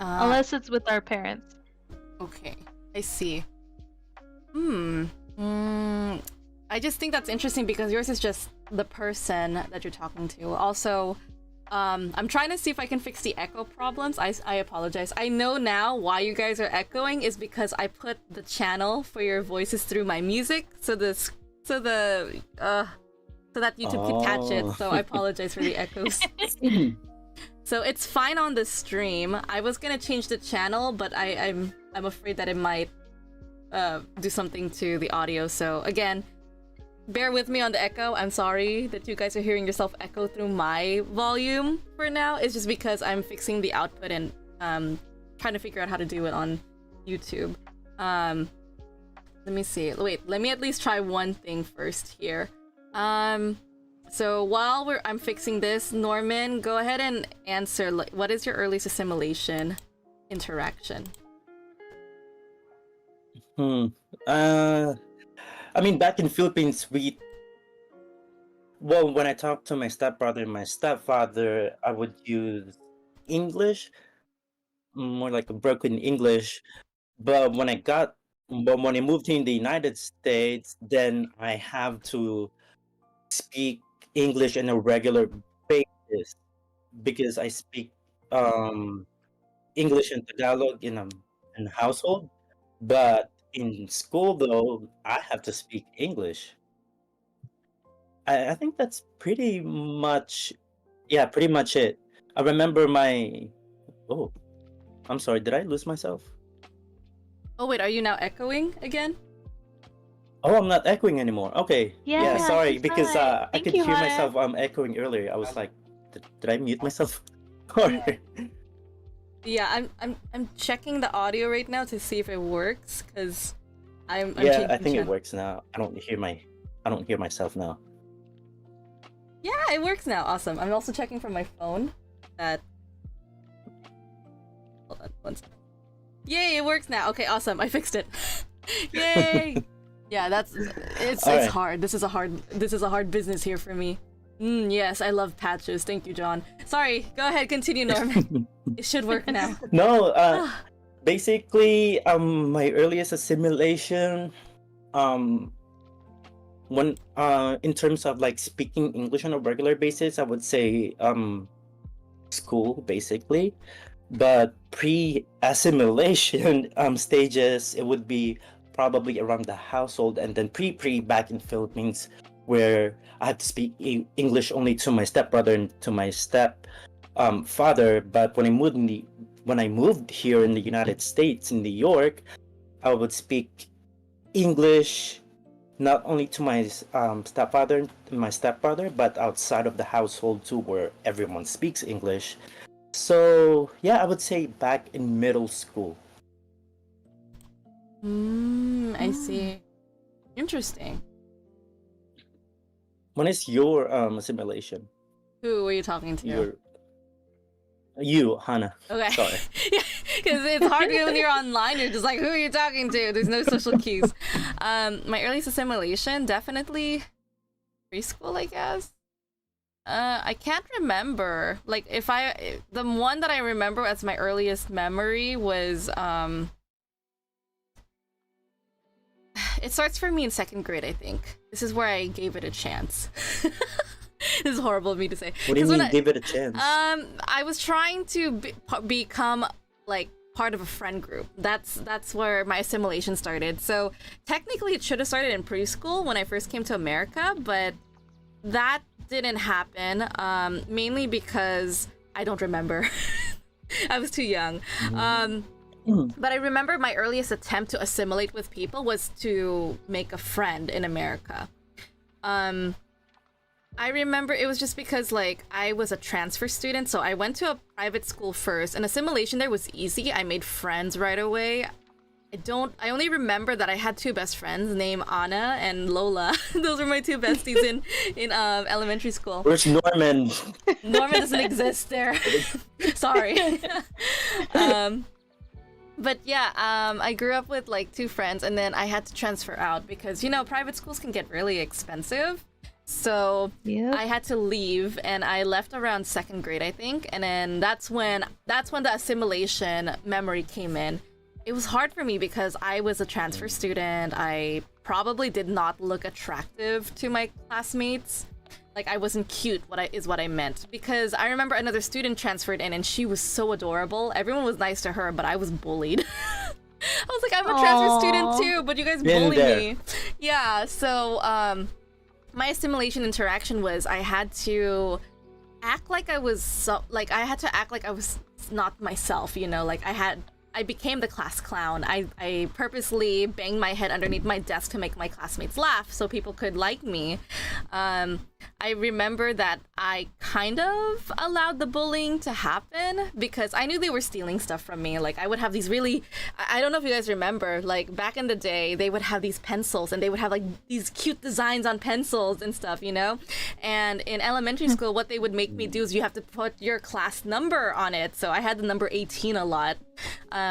Unless it's with our parents. Okay, I see. I just think that's interesting because yours is just the person that you're talking to. Also, I'm trying to see if I can fix the echo problems. I apologize. I know now why you guys are echoing is because I put the channel for your voices through my music, so that YouTube could catch it. So I apologize for the echoes. So it's fine on the stream. I was gonna change the channel, but I'm afraid that it might do something to the audio. So again, bear with me on the echo. I'm sorry that you guys are hearing yourself echo through my volume for now. It's just because I'm fixing the output and trying to figure out how to do it on YouTube. Let me see. Wait, let me at least try one thing first here. So while I'm fixing this, Norman, go ahead and answer. What is your earliest assimilation interaction? I mean, back in Philippines, when I talked to my stepbrother and my stepfather, I would use English, more like a broken English. But when I moved in the United States, then I have to speak English on a regular basis because I speak English and Tagalog in a household. But in school, though, I have to speak English. I think that's pretty much it. I remember oh, I'm sorry, did I lose myself? Oh wait, are you now echoing again? Oh, I'm not echoing anymore. Okay. Yeah, Sorry, he's because fine. I Thank could you, hear Hana. myself echoing earlier. I was like, did I mute myself? Or- Yeah, I'm checking the audio right now to see if it works, because I'm yeah, I changing think it channel. works now. I don't hear myself now. Yeah, it works now. Awesome. I'm also checking from my phone that. Hold on, one second. Yay, it works now. Okay, awesome. I fixed it. Yay! Yeah, it's All right. hard. This is a hard business here for me. Yes, I love patches. Thank you, John. Sorry. Go ahead, continue, Norman. It should work now. No, basically, my earliest assimilation, um when in terms of like speaking English on a regular basis, I would say school basically. But pre-assimilation stages, it would be probably around the household, and then pre back in Philippines, where I had to speak English only to my stepbrother and to my step father. But when I moved here in the United States, in New York, I would speak English not only to my stepfather and my stepbrother, but outside of the household too, where everyone speaks English. So yeah, I would say back in middle school. I see. Interesting. When is your assimilation? Who were you talking to? You, Hannah. Okay. Sorry. Yeah, because it's hard when you're online. You're just like, who are you talking to? There's no social cues. My earliest assimilation, definitely preschool, I guess. I can't remember. Like, the one that I remember as my earliest memory was, it starts for me in second grade, I think. This is where I gave it a chance. This is horrible of me to say. What do you mean, give it a chance? I was trying to become like part of a friend group. That's where my assimilation started. So technically, it should have started in preschool when I first came to America, but that didn't happen. Mainly because I don't remember. I was too young. But I remember my earliest attempt to assimilate with people was to make a friend in America. I remember it was just because like I was a transfer student, so I went to a private school first, and assimilation there was easy. I made friends right away. I only remember that I had two best friends named Anna and Lola. Those were my two besties in elementary school. Where's Norman? Norman doesn't exist there. Sorry. But yeah, I grew up with like two friends, and then I had to transfer out because, you know, private schools can get really expensive. So I had to leave, and I left around second grade, I think. And then that's when the assimilation memory came in. It was hard for me because I was a transfer student. I probably did not look attractive to my classmates. Like, I wasn't cute, what I meant. Because I remember another student transferred in, and she was so adorable. Everyone was nice to her, but I was bullied. I was like, I'm a transfer student too, but you guys bully me. Yeah, so my assimilation interaction was I had to act like I was not myself, you know, like I became the class clown. I purposely banged my head underneath my desk to make my classmates laugh so people could like me. I remember that I kind of allowed the bullying to happen because I knew they were stealing stuff from me. Like, I would have these I don't know if you guys remember, like back in the day, they would have these pencils and they would have like these cute designs on pencils and stuff, you know? And in elementary school, what they would make me do is you have to put your class number on it. So I had the number 18 a lot.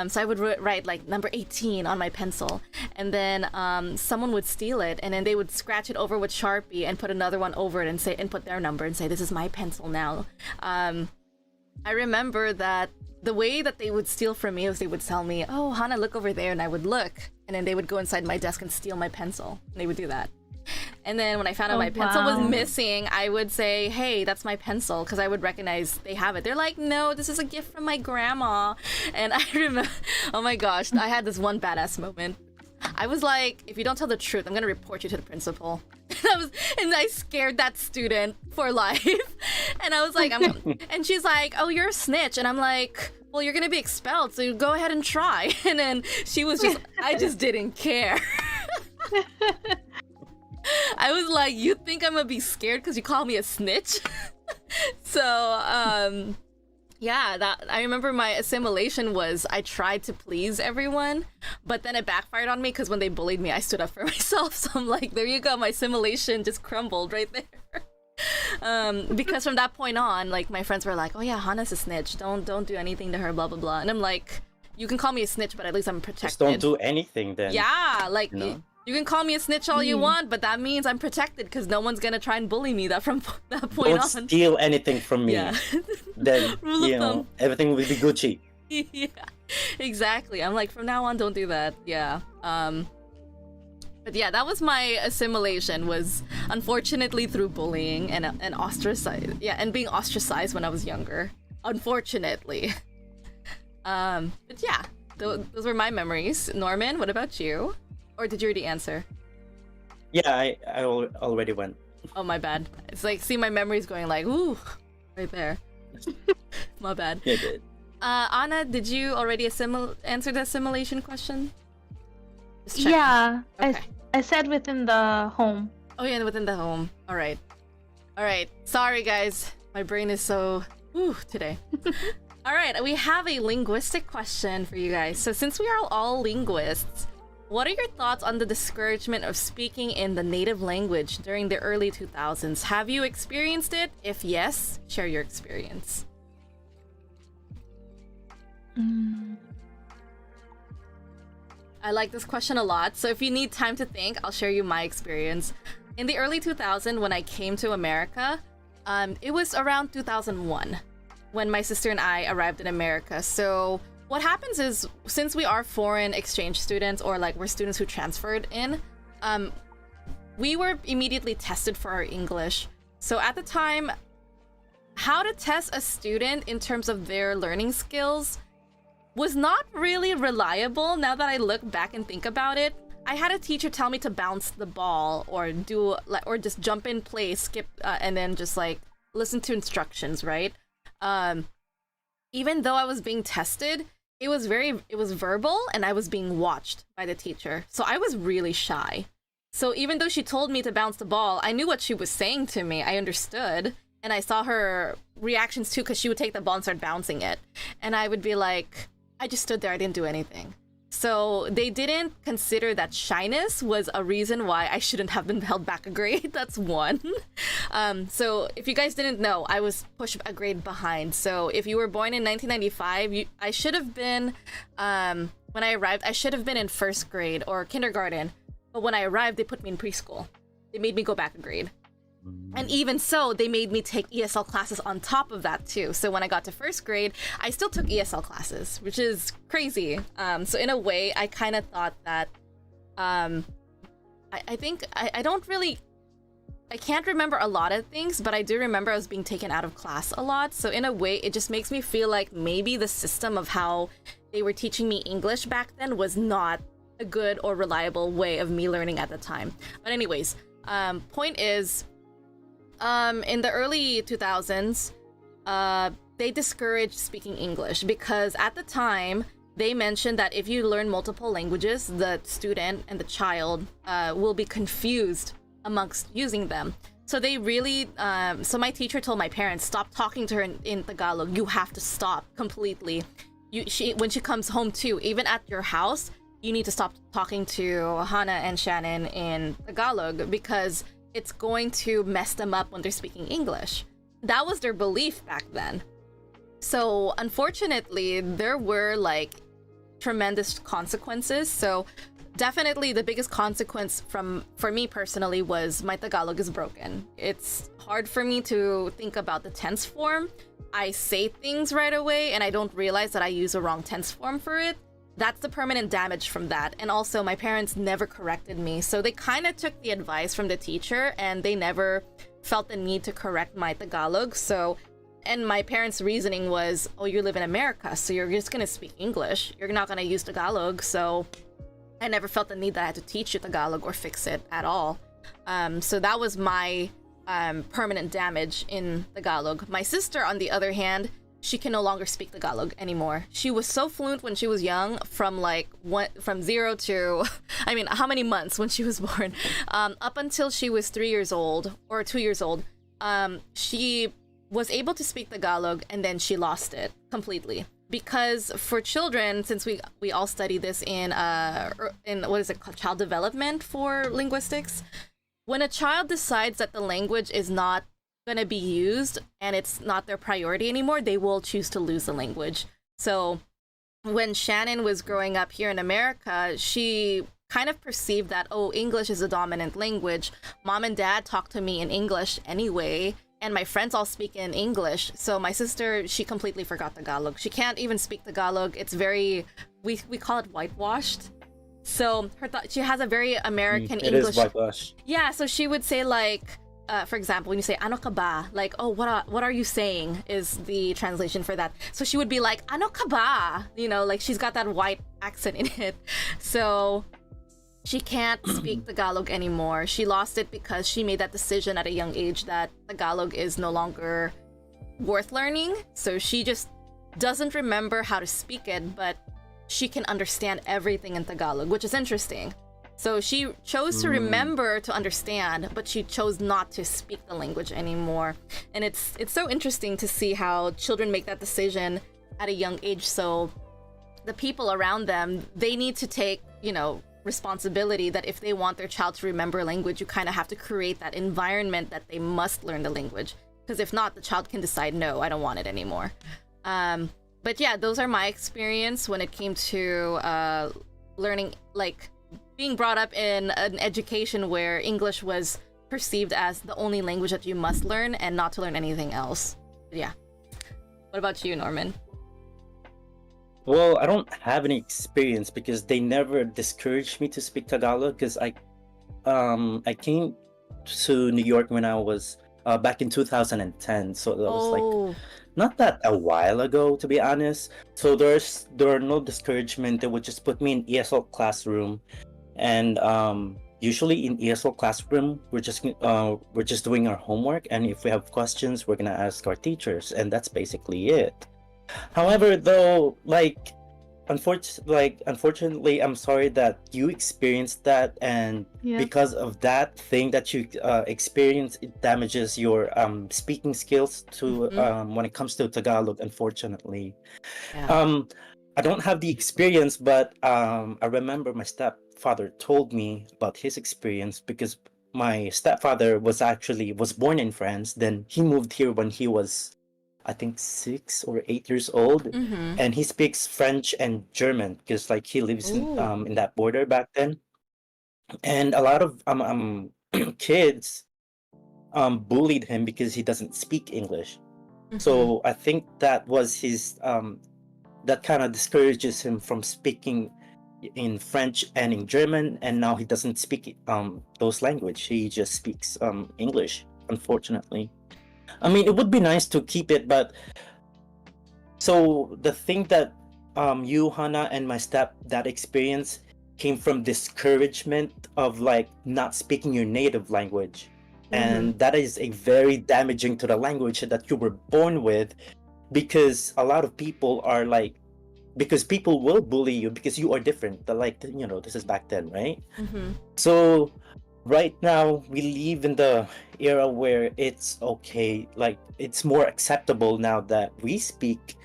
So I would write like number 18 on my pencil, and then someone would steal it, and then they would scratch it over with Sharpie and put another one over it and put their number and say, this is my pencil now. I remember that the way that they would steal from me was they would tell me, oh, Hannah, look over there, and I would look, and then they would go inside my desk and steal my pencil, and they would do that. And then when I found out my pencil was missing, I would say, hey, that's my pencil, because I would recognize they have it. They're like, no, this is a gift from my grandma. And I remember, oh my gosh, I had this one badass moment. I was like, if you don't tell the truth, I'm going to report you to the principal. And I scared that student for life. And I was like, and she's like, oh, you're a snitch. And I'm like, well, you're going to be expelled, so go ahead and try. And then she was I just didn't care. I was like, you think I'm gonna be scared because you call me a snitch? So, yeah, that I remember my assimilation was I tried to please everyone, but then it backfired on me because when they bullied me, I stood up for myself. So I'm like, there you go, my assimilation just crumbled right there. Because from that point on, like my friends were like, oh yeah, Hannah's a snitch. Don't do anything to her, blah blah blah. And I'm like, you can call me a snitch, but at least I'm protected. Just don't do anything then. Yeah, like. You know? You can call me a snitch all you want, but that means I'm protected because no one's gonna try and bully me from that point on. Don't steal anything from me. Yeah. Then, you know, everything will be Gucci. Yeah, exactly. I'm like, from now on, don't do that. Yeah. But yeah, that was my assimilation, was unfortunately through bullying and ostracized. Yeah, and being ostracized when I was younger. Unfortunately. But yeah, those were my memories. Norman, what about you? Or did you already answer? Yeah, I already went. Oh, my bad. It's like, see my memories going like, ooh, right there. My bad. Yeah, good. Anna, did you already answer the assimilation question? Just checking. Yeah, Okay. I said within the home. Oh yeah, within the home. All right. Sorry guys, my brain is so today. All right, we have a linguistic question for you guys. So since we are all linguists, what are your thoughts on the discouragement of speaking in the native language during the early 2000s? Have you experienced it? If yes, share your experience. I like this question a lot, so if you need time to think, I'll share you my experience. In the early 2000s, when I came to America, it was around 2001 when my sister and I arrived in America. So what happens is, since we are foreign exchange students, or like we're students who transferred in, we were immediately tested for our English. So at the time, how to test a student in terms of their learning skills was not really reliable. Now that I look back and think about it, I had a teacher tell me to bounce the ball or just jump in place, skip, and then just like listen to instructions, right? Even though I was being tested, it was verbal, and I was being watched by the teacher. So I was really shy. So even though she told me to bounce the ball, I knew what she was saying to me. I understood. And I saw her reactions too, because she would take the ball and start bouncing it. And I would be like, I just stood there, I didn't do anything. So they didn't consider that shyness was a reason why I shouldn't have been held back a grade. That's one. So if you guys didn't know, I was pushed a grade behind. So if you were born in 1995, I should have been, when I arrived, I should have been in first grade or kindergarten. But when I arrived, they put me in preschool. They made me go back a grade. And even so, they made me take ESL classes on top of that too. So when I got to first grade, I still took ESL classes, which is crazy. So in a way, I kind of thought that, I think, I don't really, I can't remember a lot of things, but I do remember I was being taken out of class a lot. So in a way, it just makes me feel like maybe the system of how they were teaching me English back then was not a good or reliable way of me learning at the time. But anyways, point is, in the early 2000s, they discouraged speaking English because at the time, they mentioned that if you learn multiple languages, the student and the child will be confused amongst using them. So they really, so my teacher told my parents, stop talking to her in Tagalog. You have to stop completely. When she comes home too, even at your house, you need to stop talking to Hannah and Shannon in Tagalog because it's going to mess them up when they're speaking English. That was their belief back then. So unfortunately, there were like tremendous consequences. So definitely the biggest consequence for me personally was my Tagalog is broken. It's hard for me to think about the tense form. I say things right away and I don't realize that I use a wrong tense form for it. That's the permanent damage from that. And also my parents never corrected me. So they kind of took the advice from the teacher and they never felt the need to correct my Tagalog. So, and my parents' reasoning was, oh, you live in America, so you're just going to speak English. You're not going to use Tagalog. So I never felt the need that I had to teach you Tagalog or fix it at all. So that was my permanent damage in Tagalog. My sister, on the other hand, she can no longer speak Tagalog anymore. She was so fluent when she was young, from zero to, I mean, how many months when she was born? Up until she was 3 years old or 2 years old, she was able to speak Tagalog and then she lost it completely. Because for children, since we all study this in what is it called, child development for linguistics, when a child decides that the language is not going to be used and it's not their priority anymore, they will choose to lose the language. So when Shannon was growing up here in America, she kind of perceived that, oh, English is a dominant language. Mom and dad talk to me in English anyway, and my friends all speak in English. So my sister, she completely forgot Tagalog. She can't even speak Tagalog. It's very, we call it whitewashed. So she has a very American It English. is whitewash. Yeah, so she would say like, for example, when you say ano ka ba, like, oh, what are you saying is the translation for that. So she would be like, ano ka ba? You know, like she's got that white accent in it. So she can't speak Tagalog anymore. She lost it because she made that decision at a young age that Tagalog is no longer worth learning. So she just doesn't remember how to speak it, but she can understand everything in Tagalog, which is interesting. So she chose to remember to understand, but she chose not to speak the language anymore. And it's so interesting to see how children make that decision at a young age. So the people around them, they need to take, responsibility that if they want their child to remember language, you kind of have to create that environment that they must learn the language. Because if not, the child can decide, no, I don't want it anymore. But yeah, those are my experience when it came to learning, like being brought up in an education where English was perceived as the only language that you must learn and not to learn anything else. But yeah. What about you, Norman? Well, I don't have any experience because they never discouraged me to speak Tagalog because I came to New York when I was back in 2010, so that was like not that a while ago, to be honest. So there are no discouragement. They would just put me in ESL classroom, and usually in ESL classroom we're just doing our homework, and if we have questions we're gonna ask our teachers, and that's basically it. However, though, unfortunately, I'm sorry that you experienced that, and because of that thing that you experience, it damages your speaking skills to when it comes to Tagalog, unfortunately. I don't have the experience, but I remember my stepfather told me about his experience because my stepfather was born in France. Then he moved here when he was, I think, 6 or 8 years old, and he speaks French and German because like he lives in that border back then. And a lot of kids bullied him because he doesn't speak English. So I think that was his that kind of discourages him from speaking in French and in German, and now he doesn't speak those language. He just speaks English, unfortunately. I mean, it would be nice to keep it, but so the thing that you, Hannah, and my that experience came from discouragement of like not speaking your native language, and that is a very damaging to the language that you were born with, because a lot of people are like, because people will bully you because you are different. This is back then, right? So right now we live in the era where it's okay, like it's more acceptable now that we speak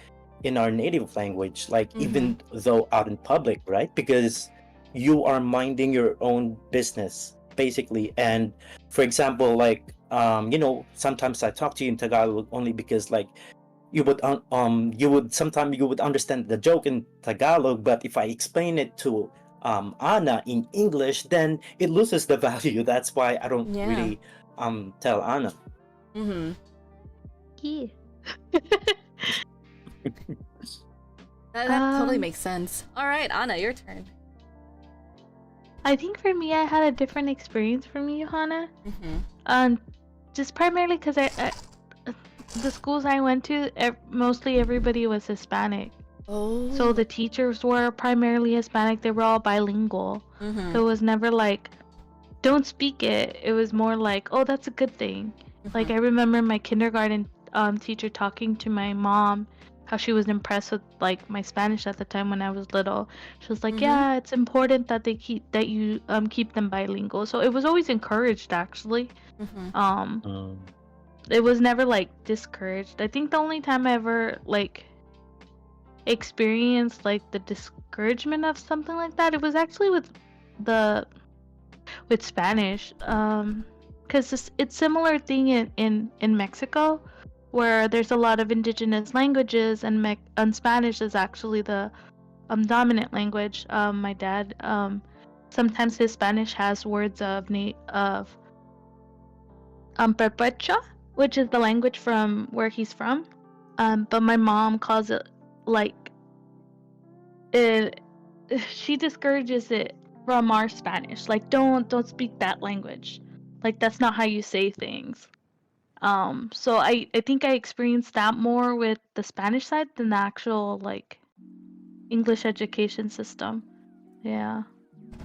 in our native language, like even though out in public, right? Because you are minding your own business basically. And for example, like sometimes I talk to you in Tagalog only because like you would sometimes you would understand the joke in Tagalog, but if I explain it to Anna in English, then it loses the value. That's why I don't really tell Anna. Yeah. That totally makes sense. All right, Anna, your turn. I think for me, I had a different experience from you, Hannah. Just primarily because the schools I went to, mostly everybody was Hispanic. So the teachers were primarily Hispanic. They were all bilingual. So it was never like, don't speak it. It was more like, oh, that's a good thing. Like I remember my kindergarten teacher talking to my mom, how she was impressed with like my Spanish at the time when I was little. She was like, yeah, it's important that you keep them bilingual. So it was always encouraged, actually. It was never like discouraged. I think the only time I ever like experienced like the discouragement of something like that, it was actually with Spanish, because it's similar thing in Mexico, where there's a lot of indigenous languages, and Spanish is actually the dominant language. My dad, sometimes his Spanish has words of perpetua, which is the language from where he's from, but my mom calls it like she discourages it from our Spanish. Like, don't speak that language. Like, that's not how you say things. So I think I experienced that more with the Spanish side than the actual like English education system. Yeah.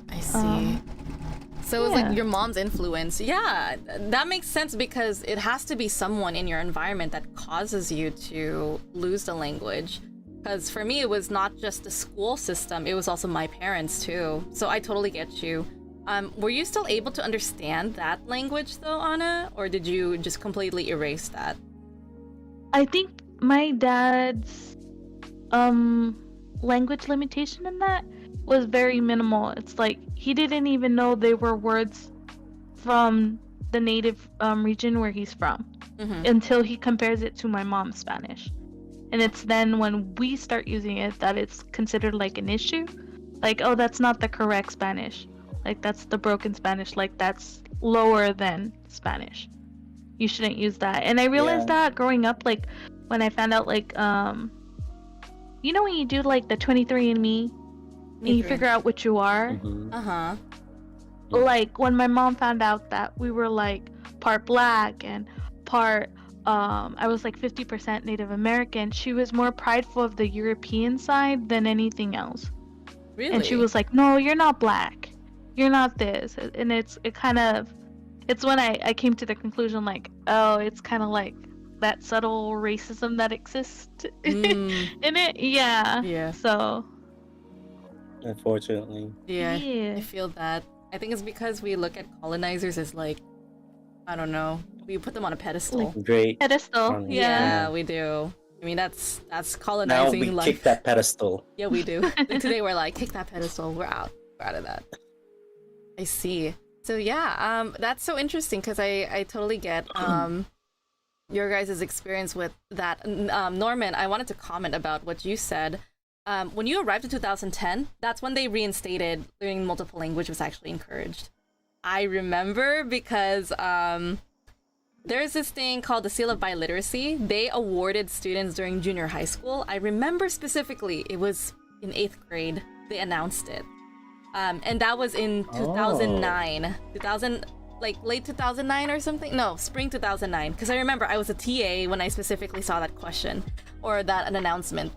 I see. Um, So it was yeah. like your mom's influence. Yeah, that makes sense because it has to be someone in your environment that causes you to lose the language. Because for me, it was not just the school system, it was also my parents too. So I totally get you. Were you still able to understand that language though, Anna? Or did you just completely erase that? I think my dad's language limitation in that was very minimal. It's like he didn't even know they were words from the native region where he's from until he compares it to my mom's Spanish. And it's then when we start using it that it's considered like an issue. Like, oh, that's not the correct Spanish. Like, that's the broken Spanish. Like, that's lower than Spanish. You shouldn't use that. And I realized that growing up, like, when I found out, like, you know when you do, like, the 23andMe, and you figure out what you are? Uh-huh. Like, when my mom found out that we were, like, part Black and part, I was, like, 50% Native American, she was more prideful of the European side than anything else. Really? And she was like, no, you're not Black. You're not this. And it's when I came to the conclusion, like, oh, it's kind of like that subtle racism that exists in it. Yeah. So. Unfortunately. Yeah, Yeah. I feel that. I think it's because we look at colonizers as like, I don't know, we put them on a pedestal. Great. Pedestal. Yeah, we do. I mean, that's Now colonizing we life. kick that pedestal. Yeah, we do. And today we're like, kick that pedestal. We're out. We're out of that. I see. So yeah, that's so interesting because I totally get your guys' experience with that. Norman, I wanted to comment about what you said. When you arrived in 2010, that's when they reinstated learning multiple language was actually encouraged. I remember because there's this thing called the Seal of Biliteracy. They awarded students during junior high school. I remember specifically, it was in 8th grade. They announced it. And that was in 2009. 2000, like late 2009 or something? No, spring 2009. Because I remember I was a TA when I specifically saw that question or an announcement.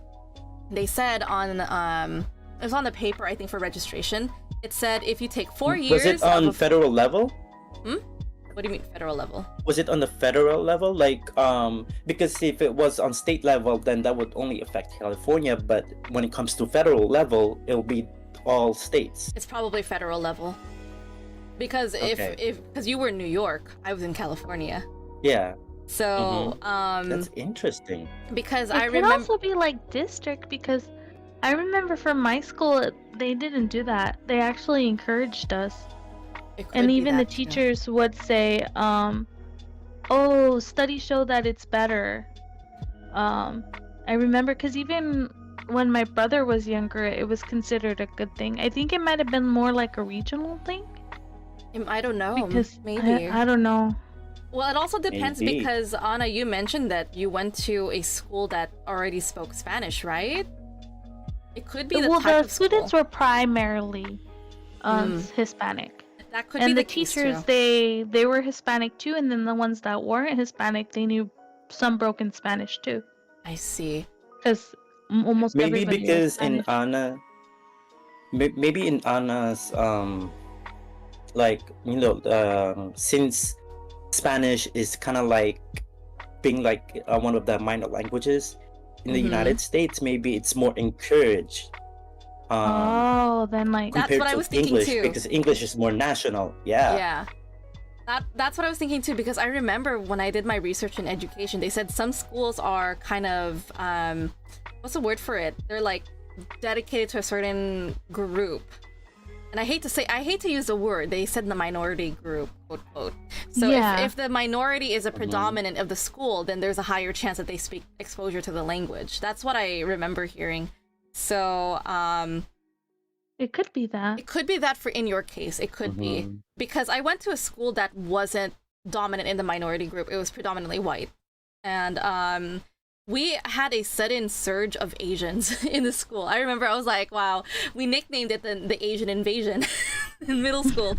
They said on, it was on the paper, I think, for registration. It said if you take 4 years. Was it on federal level? What do you mean federal level? Was it on the federal level? Like, because if it was on state level, then that would only affect California. But when it comes to federal level, it'll be all states. It's probably federal level. Because because you were in New York, I was in California. Yeah. So, that's interesting. Because It I could remember. also be like district because I remember from my school they didn't do that. They actually encouraged us. And even the teachers would say, oh, studies show that it's better. I remember because even when my brother was younger, it was considered a good thing. I think it might have been more like a regional thing. I don't know. Because maybe. I don't know. Well, it also depends Maybe. because, Anna, you mentioned that you went to a school that already spoke Spanish, right? It could be the type of students school. were primarily Hispanic. That could And be the case, teachers, too. they were Hispanic too, and then the ones that weren't Hispanic, they knew some broken Spanish too. I see. Because almost Maybe everybody because was Spanish. maybe in Anna's like, you know, since Spanish is kind of like being like one of the minor languages in the United States, maybe it's more encouraged. Then like That's Compared what I to was thinking English, too. because English is more national. Yeah. That's what I was thinking too, because I remember when I did my research in education, they said some schools are kind of what's the word for it? They're like dedicated to a certain group. And I hate to use the word. They said the minority group, quote quote. So if the minority is a predominant of the school, then there's a higher chance that they speak exposure to the language. That's what I remember hearing. So it could be that. it could be that for in your case. It could be because I went to a school that wasn't dominant in the minority group. It was predominantly white, and we had a sudden surge of Asians in the school. I remember I was like, wow, we nicknamed it the Asian invasion in middle school.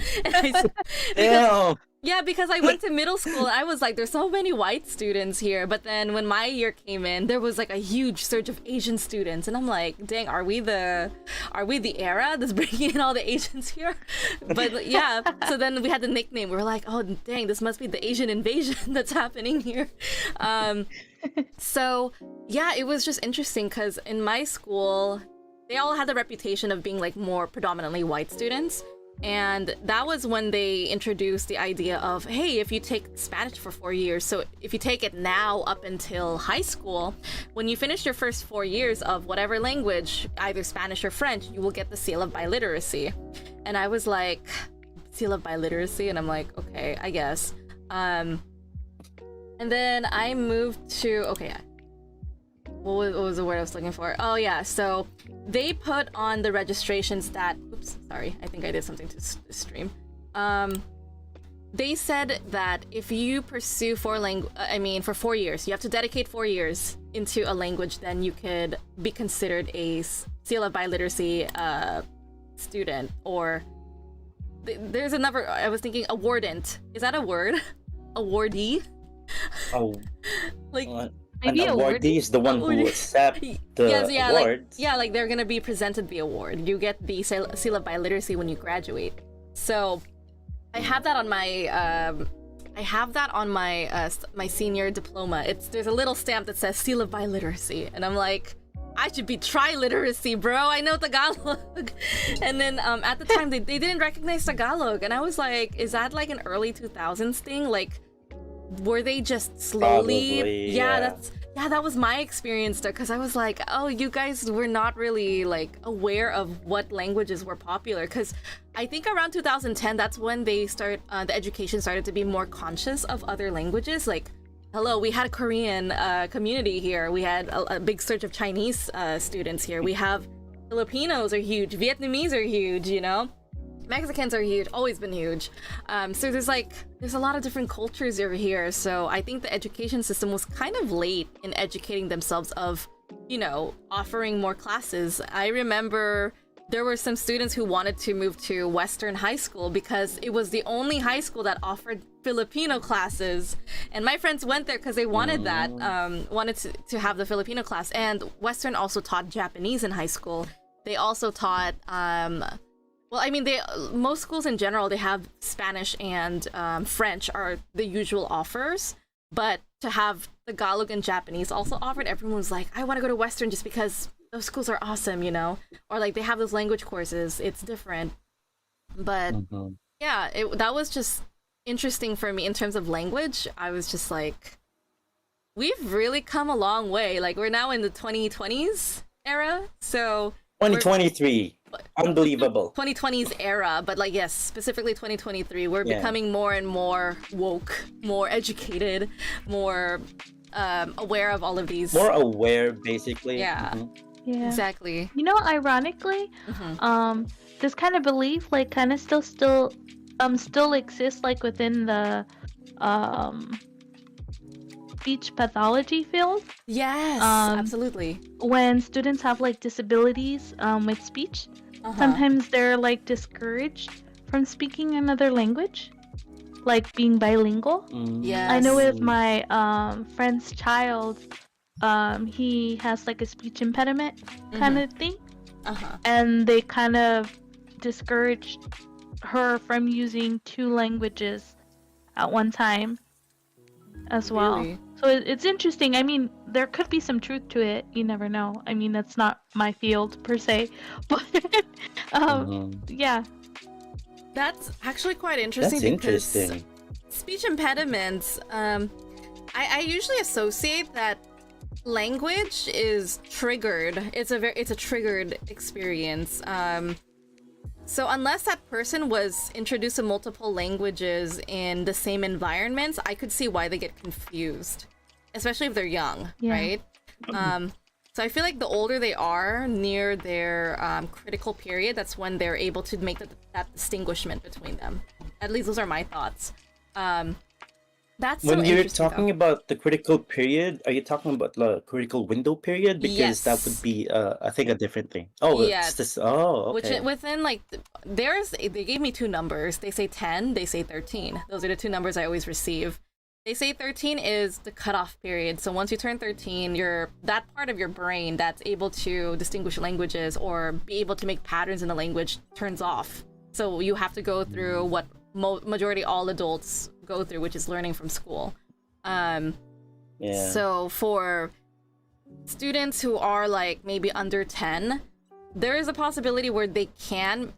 And because I went to middle school and I was like, there's so many white students here. But then when my year came in, there was like a huge surge of Asian students. And I'm like, dang, are we the era that's bringing in all the Asians here? But yeah, so then we had the nickname. We were like, oh, dang, this must be the Asian invasion that's happening here. So yeah, it was just interesting because in my school, they all had the reputation of being like more predominantly white students. And that was when they introduced the idea of, hey, if you take Spanish for 4 years, so if you take it now up until high school, when you finish your first 4 years of whatever language, either Spanish or French, you will get the seal of biliteracy. And I was like, seal of biliteracy? And I'm like, okay, I guess. And then I moved to, what was the word I was looking for? Oh yeah, so they put on the registrations that, oops, sorry, I think I did something to the stream. They said that if you pursue for 4 years, you have to dedicate 4 years into a language, then you could be considered a seal of biliteracy student, or there's another, I was thinking awardant. Is that a word? Awardee? Oh, like maybe an awardee is the one who accepts the awards. Like they're gonna be presented the award. You get the seal of biliteracy when you graduate. So I have that on my my senior diploma. There's a little stamp that says seal of biliteracy, and I'm like, I should be triliteracy, bro. I know Tagalog. And then at the time they didn't recognize Tagalog, and I was like, is that like an early 2000s thing? Like, were they just slowly? Probably, that was my experience there, because I was like, oh, you guys were not really like aware of what languages were popular, because I think around 2010, that's when they the education started to be more conscious of other languages. Like, hello, we had a Korean community here, we had a big surge of Chinese students here, we have Filipinos are huge, Vietnamese are huge, you know, Mexicans are huge, always been huge. So there's a lot of different cultures over here. So I think the education system was kind of late in educating themselves of, you know, offering more classes. I remember there were some students who wanted to move to Western High School because it was the only high school that offered Filipino classes. And my friends went there because they wanted that, wanted to have the Filipino class. And Western also taught Japanese in high school. They also taught, well, I mean, most schools in general, they have Spanish and French are the usual offers. But to have Tagalog and Japanese also offered, everyone was like, I want to go to Western just because those schools are awesome, you know? Or like they have those language courses. It's different. But yeah, that was just interesting for me in terms of language. I was just like, we've really come a long way. Like, we're now in the 2020s era. So 2023. Unbelievable. 2020s era, but like, yes, specifically 2023, we're becoming more and more woke, more educated, more aware of all of these. More aware, basically. Yeah. Yeah, exactly. You know, ironically, this kind of belief like kind of still exists like within the speech pathology field. Yes, absolutely. When students have like disabilities with speech, sometimes they're like discouraged from speaking another language, like being bilingual. Yes. I know with my friend's child, he has like a speech impediment kind of thing, and they kind of discouraged her from using 2 languages at one time as well. Really? So it's interesting. I mean, there could be some truth to it. You never know. I mean, that's not my field per se, but yeah. That's actually quite interesting. That's because interesting. Speech impediments, I usually associate that language is triggered. It's a triggered experience. So unless that person was introduced to multiple languages in the same environments, I could see why they get confused, especially if they're young, right? So I feel like the older they are, near their critical period, that's when they're able to make that distinguishment between them. At least those are my thoughts. That's so When you're interesting, talking though. about the critical period, are you talking about the critical window period? Because that would Yes. be, I think, a different thing. Oh, Yeah. it's this. Oh, okay. Within like they gave me two numbers. They say 10, they say 13. Those are the two numbers I always receive. They say 13 is the cutoff period. So once you turn 13, that part of your brain that's able to distinguish languages or be able to make patterns in the language turns off. So you have to go through what majority all adults go through, which is learning from school. Yeah. So for students who are like maybe under 10, there is a possibility where they can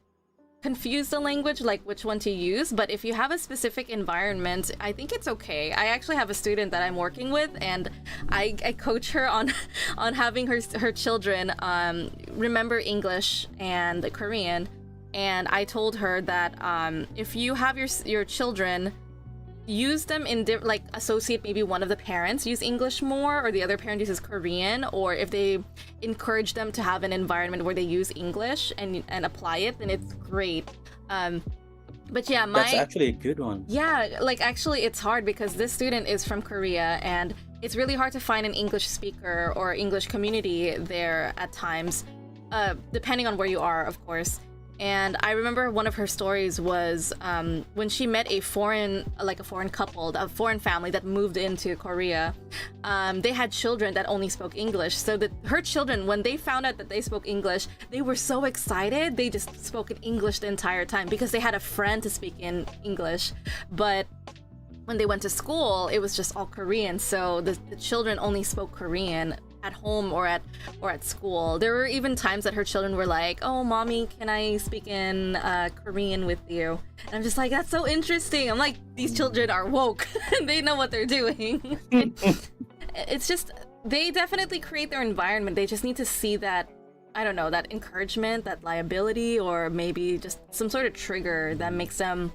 confuse the language, like which one to use. But if you have a specific environment, I think it's okay. I actually have a student that I'm working with, and I coach her on having her children remember English and Korean. And I told her that if you have your children use them in like associate maybe one of the parents use English more or the other parent uses Korean, or if they encourage them to have an environment where they use English and apply it, then it's great. But yeah, That's actually a good one. yeah, like actually it's hard because this student is from Korea and it's really hard to find an English speaker or English community there at times, depending on where you are, of course. And I remember one of her stories was when she met a foreign couple, a foreign family that moved into Korea. They had children that only spoke English. So that her children, when they found out that they spoke English, they were so excited. They just spoke in English the entire time because they had a friend to speak in English. But when they went to school, it was just all Korean. So the children only spoke Korean at home or at school. There were even times that her children were like, "Oh, mommy, can I speak in Korean with you?" And I'm just like, that's so interesting. I'm like, these children are woke and they know what they're doing. It's just, they definitely create their environment. They just need to see that, I don't know, that encouragement, that liability, or maybe just some sort of trigger that makes them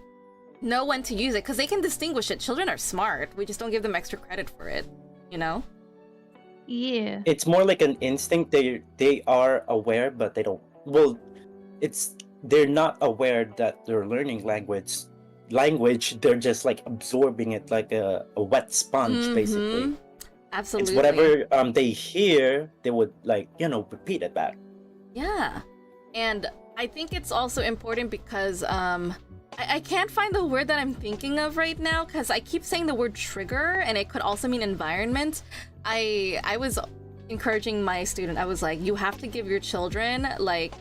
know when to use it, because they can distinguish it. Children are smart. We just don't give them extra credit for it, you know? Yeah. It's more like an instinct. They are aware, but they don't. Well, they're not aware that they're learning language. They're just like absorbing it like a wet sponge, basically. Absolutely. It's whatever they hear, they would like repeat it back. Yeah, and I think it's also important because I can't find the word that I'm thinking of right now because I keep saying the word trigger, and it could also mean environment. I was encouraging my student. I was like, you have to give your children like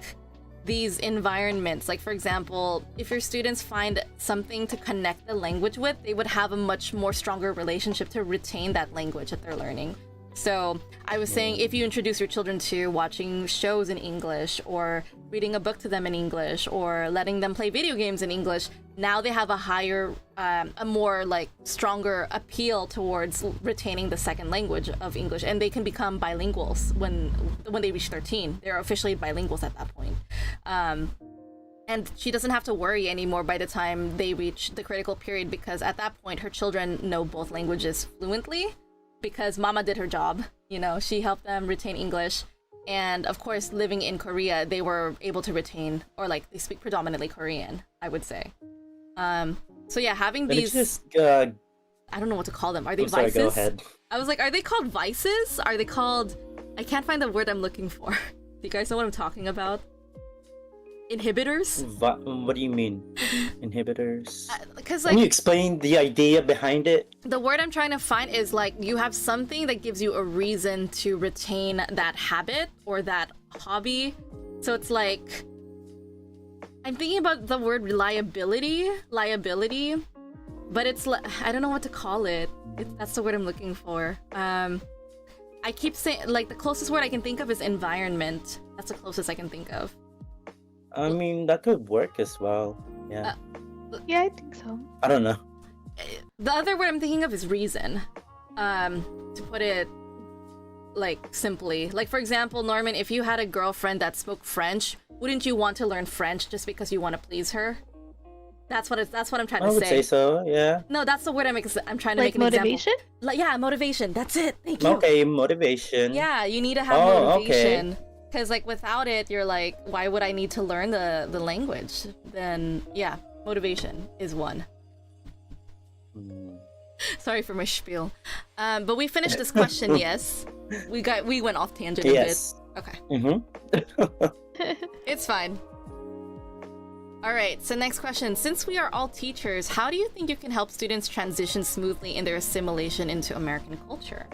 these environments. Like, for example, if your students find something to connect the language with, they would have a much more stronger relationship to retain that language that they're learning. So I was saying, if you introduce your children to watching shows in English or reading a book to them in English or letting them play video games in English, now they have a higher, a more like stronger appeal towards retaining the second language of English, and they can become bilinguals when they reach 13. They're officially bilinguals at that point. And she doesn't have to worry anymore by the time they reach the critical period, because at that point her children know both languages fluently. Because mama did her job, she helped them retain English. And of course, living in Korea, they were able to retain, or like they speak predominantly Korean, I would say. So yeah, having But these, it's just, I don't know what to call them. Are they I'm sorry, vices? go ahead. I was like, are they called vices? Are they called, I can't find the word I'm looking for. Do you guys know what I'm talking about? Inhibitors? What do you mean? Inhibitors? Because Can you like, explain the idea behind it? the word I'm trying to find is like, you have something that gives you a reason to retain that habit or that hobby. So it's like, I'm thinking about the word liability, but it's like, I don't know what to call it. That's the word I'm looking for. I keep saying, like, the closest word I can think of is environment. That's the closest I can think of. I mean, that could work as well. Yeah. Yeah, I think so. I don't know. The other word I'm thinking of is reason. To put it like simply, like for example, Norman, if you had a girlfriend that spoke French, wouldn't you want to learn French just because you want to please her? That's what I'm trying I to would say. say so, yeah. No, that's the word I'm trying to Like make an motivation? example. Like, yeah, motivation. That's it. Thank you. Okay, motivation. Yeah, you need to have motivation. Because like without it, you're like, why would I need to learn the language? Then yeah, motivation is one. Sorry for my spiel. But we finished this question, yes. We went off tangent a Yes. bit. Okay. Mm-hmm. It's fine. Alright, so next question. Since we are all teachers, how do you think you can help students transition smoothly in their assimilation into American culture?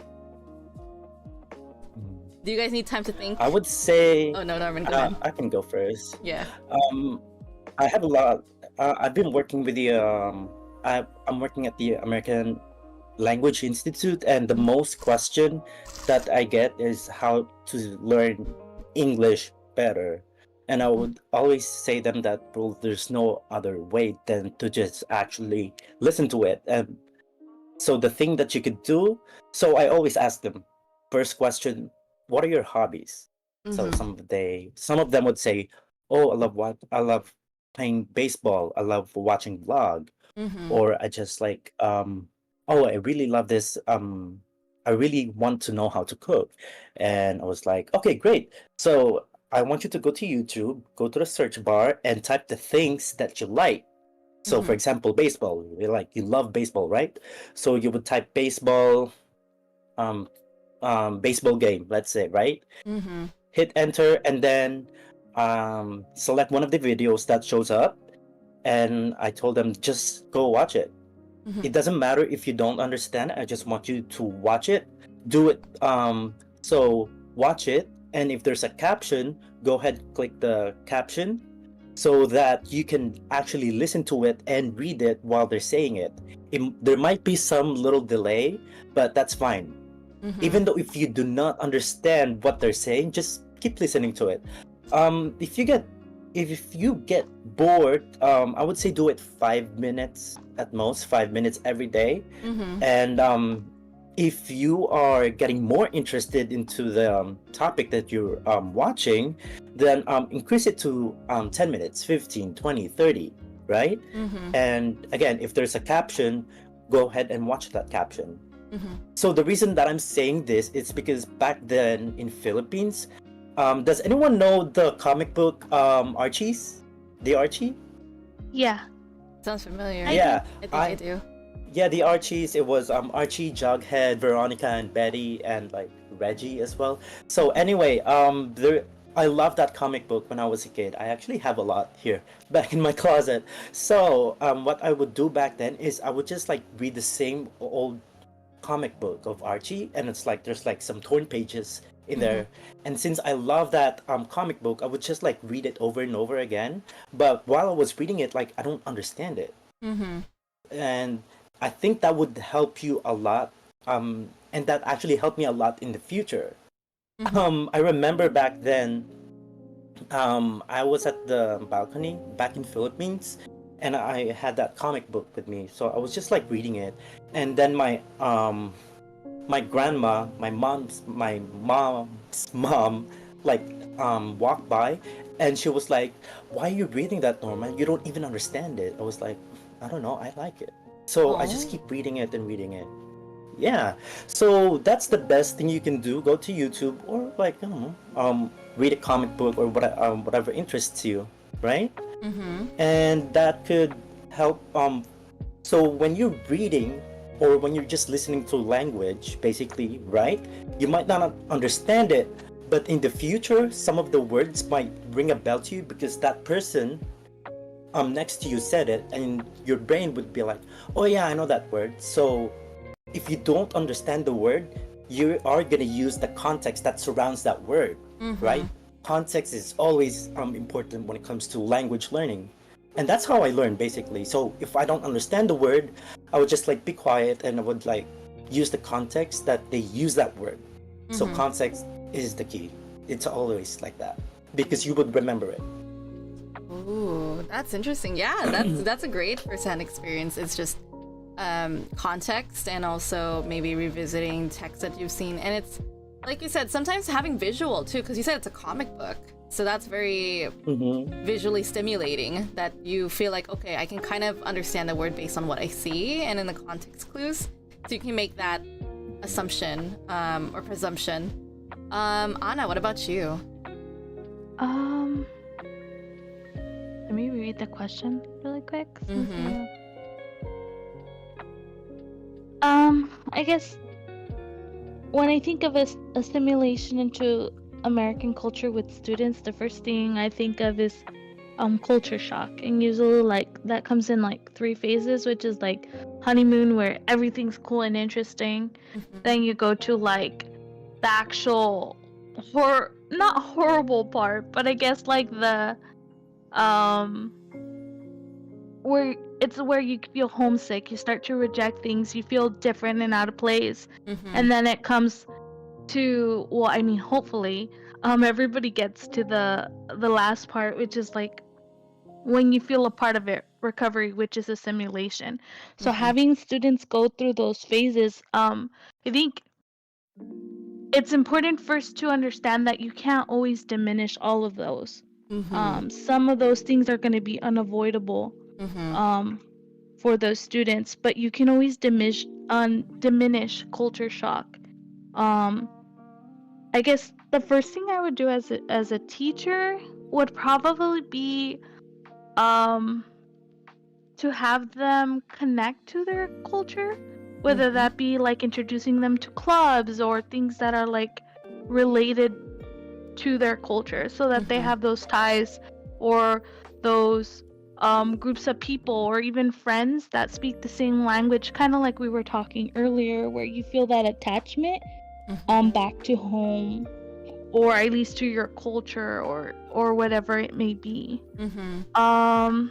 Do you guys need time to think? I would say Oh no, Norman, go ahead. I can go first. Yeah. I have a lot. I've been working with the I'm working at the American Language Institute, and the most question that I get is how to learn English better. And I would always say them that, well, there's no other way than to just actually listen to it. And so the thing that you could do, so I always ask them, first question, what are your hobbies? So Mm-hmm. some of them would say, oh, I love playing baseball. I love watching vlog, Mm-hmm. or I just like oh, I really love this I really want to know how to cook. And I was like, okay, great. So I want you to go to YouTube, go to the search bar and type the things that you like. So for Mm-hmm. example, baseball, you love baseball, right? So you would type baseball um baseball game, let's say, right? Mm-hmm. Hit enter, and then select one of the videos that shows up, and I told them just go watch it. Mm-hmm. It doesn't matter if you don't understand. I just want you to watch it, do it. So watch it, and if there's a caption, go ahead, click the caption, so that you can actually listen to it and read it while they're saying it. There might be some little delay, but that's fine. Mm-hmm. Even though if you do not understand what they're saying, just keep listening to it. If you get bored, I would say do it 5 minutes at most, 5 minutes every day. Mm-hmm. And if you are getting more interested into the topic that you're watching, then increase it to 10 minutes, 15, 20, 30, right? Mm-hmm. And again, if there's a caption, go ahead and watch that caption. Mm-hmm. So the reason that I'm saying this is because back then in Philippines, does anyone know the comic book Archie's? The Archie? Yeah. Sounds familiar. Yeah, I think I do. yeah, the Archies. It was Archie, Jughead, Veronica, and Betty, and like Reggie as well. So anyway, I loved that comic book when I was a kid. I actually have a lot here back in my closet. So what I would do back then is I would just like read the same old comic book of Archie, and it's like there's like some torn pages in there. And since I love that comic book, I would just like read it over and over again. But while I was reading it, like I don't understand it, Mm-hmm. and I think that would help you a lot. And that actually helped me a lot in the future. Mm-hmm. I remember back then, I was at the balcony back in Philippines, and I had that comic book with me. So I was just like reading it, and then my grandma, my mom's mom, like walked by, and she was like, "Why are you reading that, Norman? You don't even understand it." I was like, "I don't know. I like it." So I just Oh. keep reading it and reading it. Yeah. So that's the best thing you can do. Go to YouTube, or like, I don't know, read a comic book, or whatever interests you, right? Mm-hmm. And that could help. So when you're reading, or when you're just listening to language, basically, right? You might not understand it, but in the future, some of the words might ring a bell to you because that person next to you said it, and your brain would be like, "Oh yeah, I know that word." So if you don't understand the word, you are gonna use the context that surrounds that word, right? Mm-hmm. Context is always important when it comes to language learning. And that's how I learn basically. So if I don't understand the word, I would just like be quiet, and I would like use the context that they use that word. So Mm-hmm. context is the key. It's always like that because you would remember it. Ooh, that's interesting. Yeah, that's a great first-hand experience. It's just context, and also maybe revisiting text that you've seen. And it's like you said, sometimes having visual too, because you said it's a comic book. So that's very Mm-hmm. visually stimulating, that you feel like, okay, I can kind of understand the word based on what I see and in the context clues. So you can make that assumption or presumption. Anna, what about you? Let me read the question really quick. Mhm. I guess when I think of assimilation into American culture with students, the first thing I think of is culture shock. And usually like that comes in like three phases, which is like honeymoon where everything's cool and interesting. Then you go to like the actual not horrible part, but I guess like the um where you feel homesick, you start to reject things, you feel different and out of place. And then it comes to, well, I mean, hopefully everybody gets to the last part, which is like when you feel a part of it, recovery, which is assimilation. So having students go through those phases, I think it's important first to understand that you can't always diminish all of those. Some of those things are going to be unavoidable for those students, but you can always diminish culture shock. I guess the first thing I would do as a teacher would probably be to have them connect to their culture, whether that be like introducing them to clubs or things that are like related to their culture, so that they have those ties or those groups of people or even friends that speak the same language, kind of like we were talking earlier, where you feel that attachment back to home, or at least to your culture, or whatever it may be. I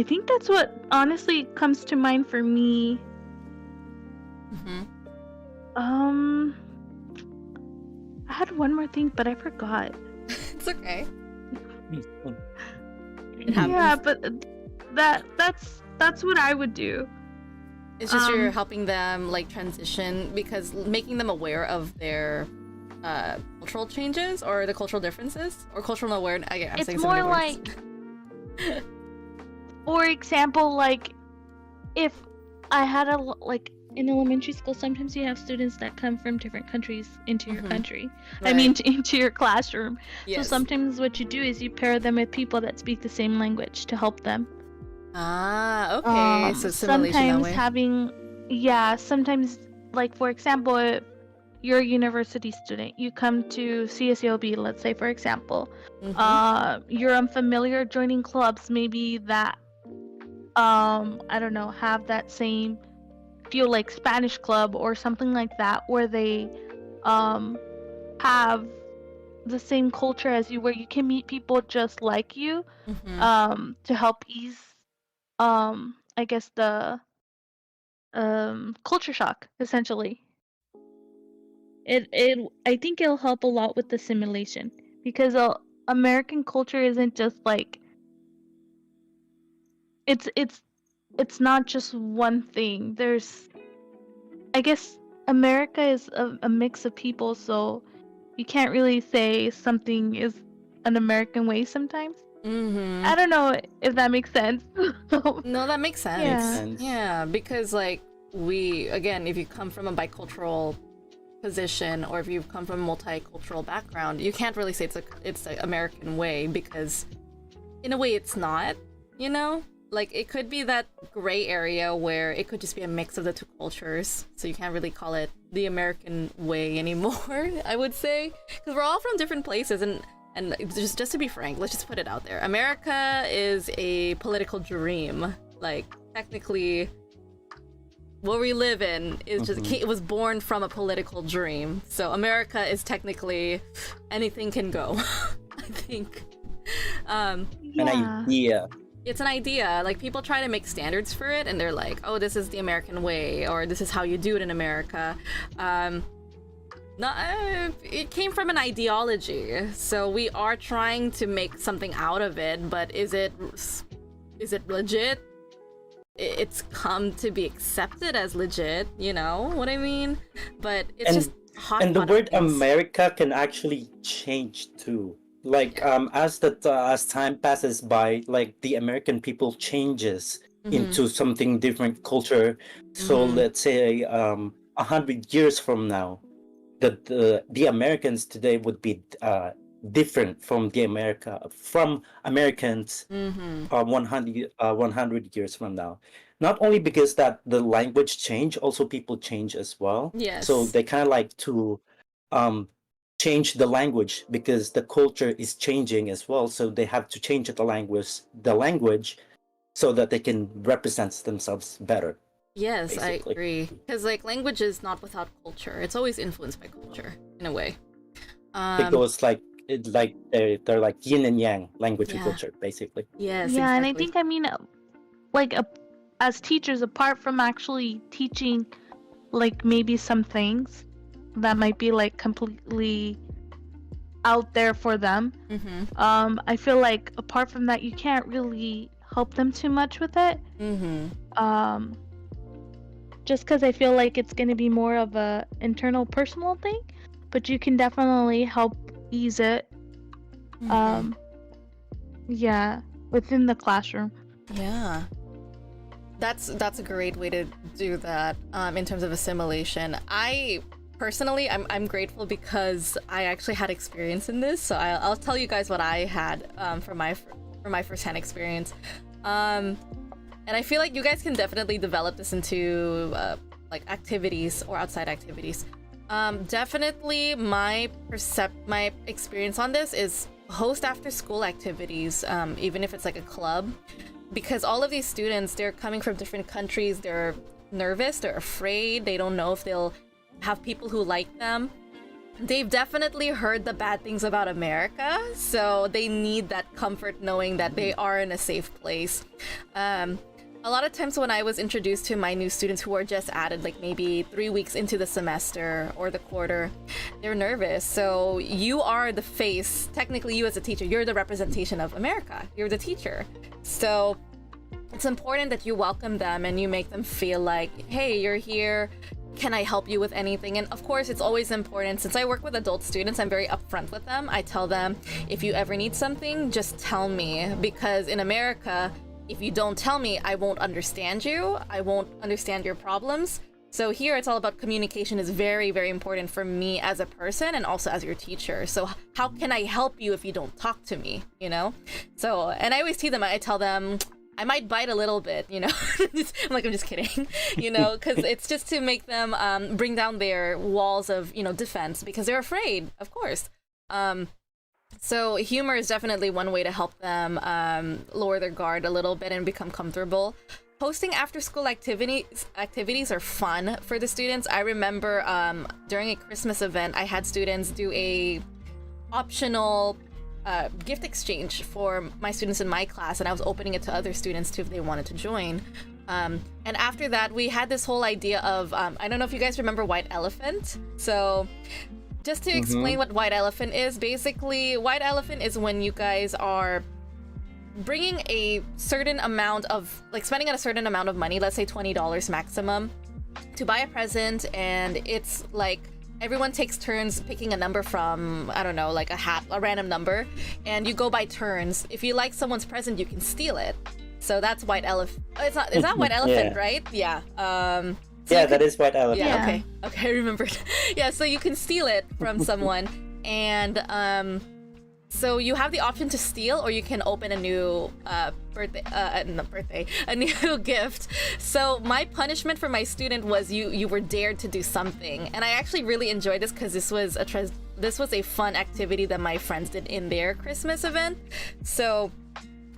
think that's what honestly comes to mind for me. I had one more thing, but I forgot. It's okay. Yeah, but that's what I would do. It's just you're helping them like transition, because making them aware of their cultural changes or the cultural differences or cultural awareness. It's more like, for example, like if I had like in elementary school, sometimes you have students that come from different countries into your country. Right. I mean, into your classroom. Yes. So sometimes what you do is you pair them with people that speak the same language to help them. Ah, okay. So sometimes sometimes, like for example, if you're a university student, you come to CSELB, let's say for example, you're unfamiliar joining clubs, maybe that I don't know, have that same feel like Spanish club or something like that, where they have the same culture as you, where you can meet people just like you, to help ease I guess the culture shock, essentially. I think it'll help a lot with assimilation, because American culture isn't just like it's not just one thing. I guess America is a mix of people, so you can't really say something is an American way sometimes. I don't know if that makes sense. No, that makes sense. Yeah, because like again, if you come from a bicultural position, or if you've come from a multicultural background, you can't really say it's the American way, because in a way it's not, you know? Like, it could be that gray area where it could just be a mix of the two cultures, so you can't really call it the American way anymore, I would say, because we're all from different places, and just to be frank, let's just put it out there. America is a political dream. Like, technically, what we live in is just, it was born from a political dream. So America is technically, anything can go, I think. An idea. It's an idea. Like, people try to make standards for it, and they're like, oh, this is the American way, or this is how you do it in America. It came from an ideology, so we are trying to make something out of it, but is it legit? It's come to be accepted as legit, you know what I mean? But it's just hot. And the word America can actually change too. Like as time passes by, like the American people changes into something different culture. So let's say 100 years from now, the Americans today would be different from Americans Mm-hmm. 100 years from now. Not only because that the language change, also people change as well. So Yes. they kind of like to um, change the language because the culture is changing as well. So they have to change the language so that they can represent themselves better, Yes, I basically. agree. Because like language is not without culture. It's always influenced by culture in a way. It goes like they're like yin and yang, language and Yeah. culture, basically. Yes, Yeah, and I exactly. think, I mean, like, as teachers, apart from actually teaching, like, maybe some things that might be, like, completely out there for them, Mm-hmm. I feel like apart from that, you can't really help them too much with it. Mm-hmm. Um, just because I feel like it's going to be more of a internal personal thing, but you can definitely help ease it, Mm-hmm. yeah, within the classroom. Yeah. That's a great way to do that in terms of assimilation. I personally, I'm grateful because I actually had experience in this, so I'll tell you guys what I had from my firsthand experience. And I feel like you guys can definitely develop this into like activities or outside activities. Definitely my experience on this is host after school activities, even if it's like a club, because all of these students, they're coming from different countries, they're nervous, they're afraid, they don't know if they'll have people who like them. They've definitely heard the bad things about America, so they need that comfort knowing that they are in a safe place. A lot of times when I was introduced to my new students who are just added, like maybe 3 weeks into the semester or the quarter, they're nervous. So you are the face, technically you as a teacher, you're the representation of America. You're the teacher. So it's important that you welcome them and you make them feel like, hey, you're here. Can I help you with anything? And of course, it's always important. Since I work with adult students, I'm very upfront with them. I tell them, if you ever need something, just tell me. Because in America, if you don't tell me, I won't understand you. I won't understand your problems. So here it's all about communication is very, very important for me as a person and also as your teacher. So how can I help you if you don't talk to me, you know? So, and I always I tell them, I might bite a little bit, you know? I'm just kidding, you know? Because it's just to make them bring down their walls of, defense because they're afraid, of course. So humor is definitely one way to help them lower their guard a little bit and become comfortable. Hosting after-school activities are fun for the students. I remember during a Christmas event, I had students do a optional gift exchange for my students in my class, and I was opening it to other students too if they wanted to join. And after that, we had this whole idea of I don't know if you guys remember White Elephant. So just to explain what White Elephant is, basically, White Elephant is when you guys are bringing a certain amount of, like spending a certain amount of money, let's say $20 maximum, to buy a present, and it's like everyone takes turns picking a number from, I don't know, like a hat, a random number, and you go by turns. If you like someone's present, you can steal it. So that's White Elephant. It's not White Elephant, Yeah. right? Yeah. Yeah, that is White Elephant. Yeah, Yeah. okay, I remembered. Yeah, so you can steal it from someone, and so you have the option to steal, or you can open a new a new gift. So my punishment for my student was you were dared to do something, and I actually really enjoyed this because this was a fun activity that my friends did in their Christmas event. So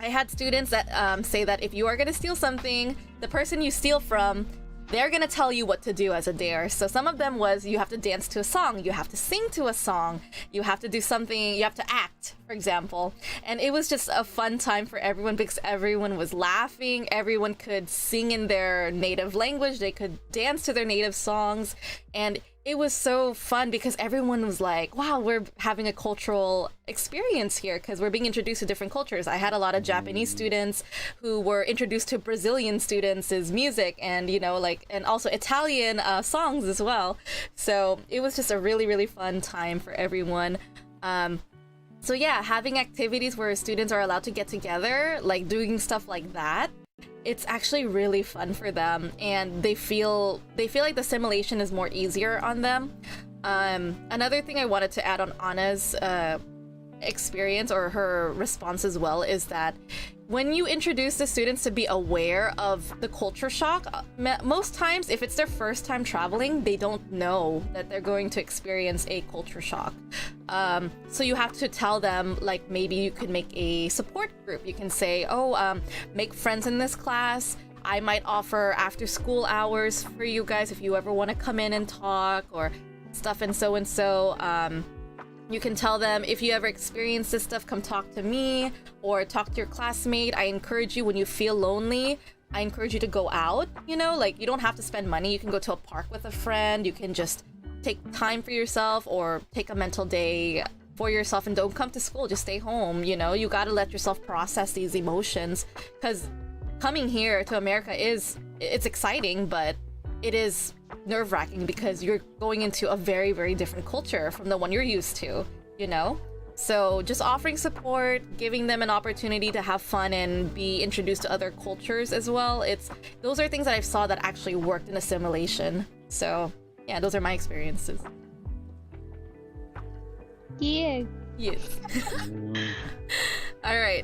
I had students that say that if you are going to steal something, the person you steal from, they're gonna tell you what to do as a dare. So some of them was you have to dance to a song, you have to sing to a song, you have to do something, you have to act, for example. And it was just a fun time for everyone because everyone was laughing, everyone could sing in their native language, they could dance to their native songs, and it was so fun because everyone was like, wow, we're having a cultural experience here because we're being introduced to different cultures. I had a lot of Japanese students who were introduced to Brazilian students' music and, and also Italian songs as well. So it was just a really, really fun time for everyone. So yeah, having activities where students are allowed to get together, like doing stuff like that, it's actually really fun for them, and they feel like the assimilation is more easier on them. Another thing I wanted to add on Anna's experience or her response as well is that when you introduce the students to be aware of the culture shock, most times if it's their first time traveling, they don't know that they're going to experience a culture shock. So you have to tell them, like, maybe you could make a support group. You can say, make friends in this class. I might offer after school hours for you guys if you ever want to come in and talk or stuff and so. You can tell them, if you ever experience this stuff, come talk to me or talk to your classmate. I encourage you, when you feel lonely, I encourage you to go out, you don't have to spend money. You can go to a park with a friend. You can just take time for yourself or take a mental day for yourself and don't come to school. Just stay home. You got to let yourself process these emotions, because coming here to America it's exciting, but it is nerve-wracking because you're going into a very, very different culture from the one you're used to, So just offering support, giving them an opportunity to have fun and be introduced to other cultures as well. Those are things that I saw that actually worked in assimilation. So yeah, those are my experiences. Yeah. Yes. All right.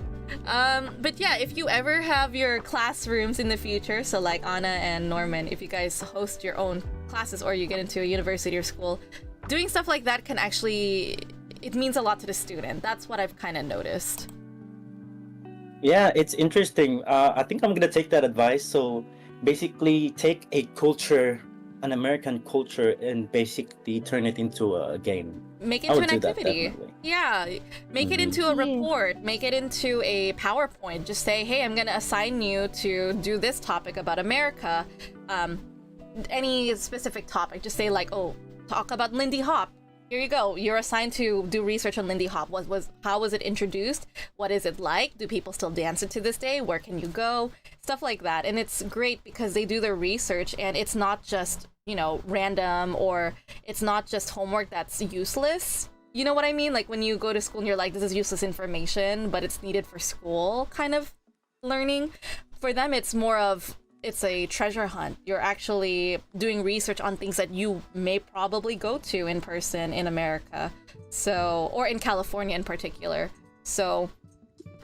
But yeah, if you ever have your classrooms in the future, so like Anna and Norman, if you guys host your own classes or you get into a university or school, doing stuff like that can actually, it means a lot to the student. That's what I've kind of noticed. Yeah, it's interesting. I think I'm gonna take that advice. So basically take a culture, an American culture, and basically turn it into a game. Make it into an activity. Yeah, make it into a report, make it into a PowerPoint. Just say, hey, I'm gonna assign you to do this topic about America. Any specific topic, just say like, talk about Lindy Hop. Here you go. You're assigned to do research on Lindy Hop. How was it introduced? What is it like? Do people still dance it to this day? Where can you go? Stuff like that. And it's great because they do their research and it's not just, random, or it's not just homework that's useless. You know what I mean? Like when you go to school and you're like, this is useless information, but it's needed for school kind of learning. For them, it's more of, it's a treasure hunt. You're actually doing research on things that you may probably go to in person in America. So, or in California in particular. So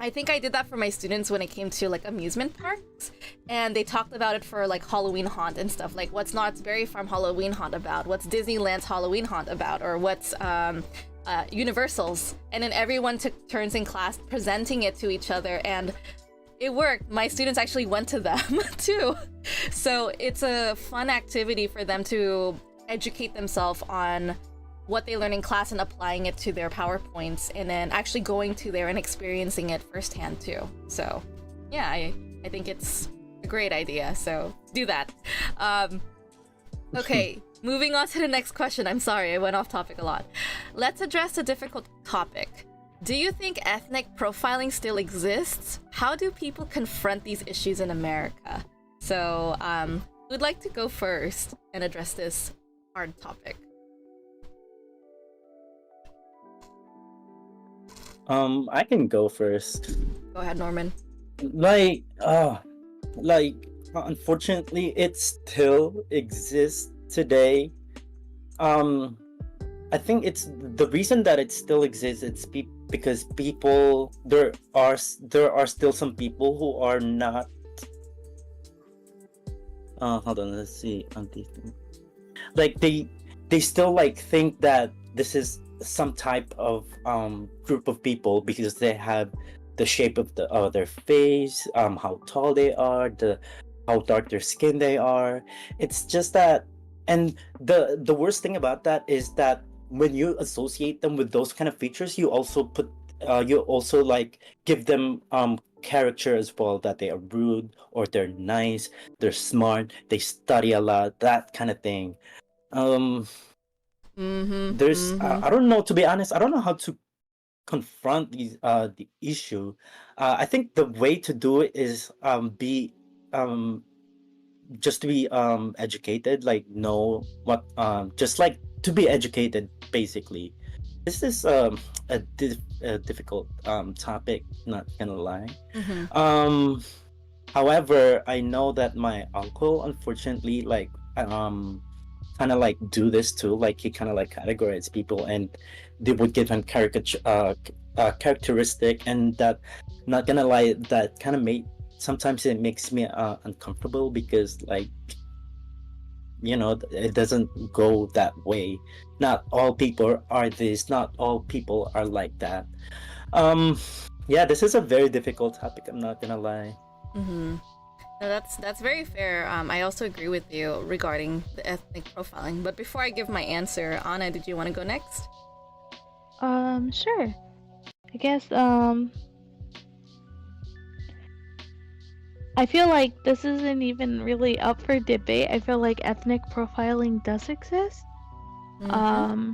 I think I did that for my students when it came to like amusement parks, and they talked about it for like Halloween Haunt and stuff, like what's Knott's Berry Farm Halloween Haunt about, what's Disneyland's Halloween Haunt about, or what's Universal's, and then everyone took turns in class presenting it to each other, and it worked. My students actually went to them too. So it's a fun activity for them to educate themselves on what they learn in class and applying it to their PowerPoints, and then actually going to there and experiencing it firsthand too. So yeah, I think it's a great idea. So do that. Okay, moving on to the next question. I'm sorry, I went off topic a lot. Let's address a difficult topic. Do you think ethnic profiling still exists? How do people confront these issues in America? So who'd like to go first and address this hard topic? I can go first. Go ahead, Norman. Unfortunately, it still exists today. I think it's the reason that it still exists. It's because people, there are still some people who are not. Hold on, let's see. Like they still like think that this is some type of group of people because they have the shape of their face, how tall they are, how dark their skin they are. It's just that, and the worst thing about that is that when you associate them with those kind of features, you also like give them character as well, that they are rude or they're nice, they're smart, they study a lot, that kind of thing. I don't know, to be honest, I don't know how to confront the issue. I think the way to do it is just to be educated, like know what just like to be educated basically. This is a difficult topic, not gonna lie. However, I know that my uncle unfortunately like kind of like do this too, like he kind of like categorize people, and they would give him characteristic, and that, not gonna lie, that kind of sometimes it makes me uncomfortable, because like, it doesn't go that way. Not all people are this, not all people are like that. um yeah, this is a very difficult topic, I'm not gonna lie. Mm-hmm. No, that's very fair. I also agree with you regarding the ethnic profiling. But before I give my answer, Anna, did you want to go next? Sure. I guess I feel like this isn't even really up for debate. I feel like ethnic profiling does exist. Mm-hmm.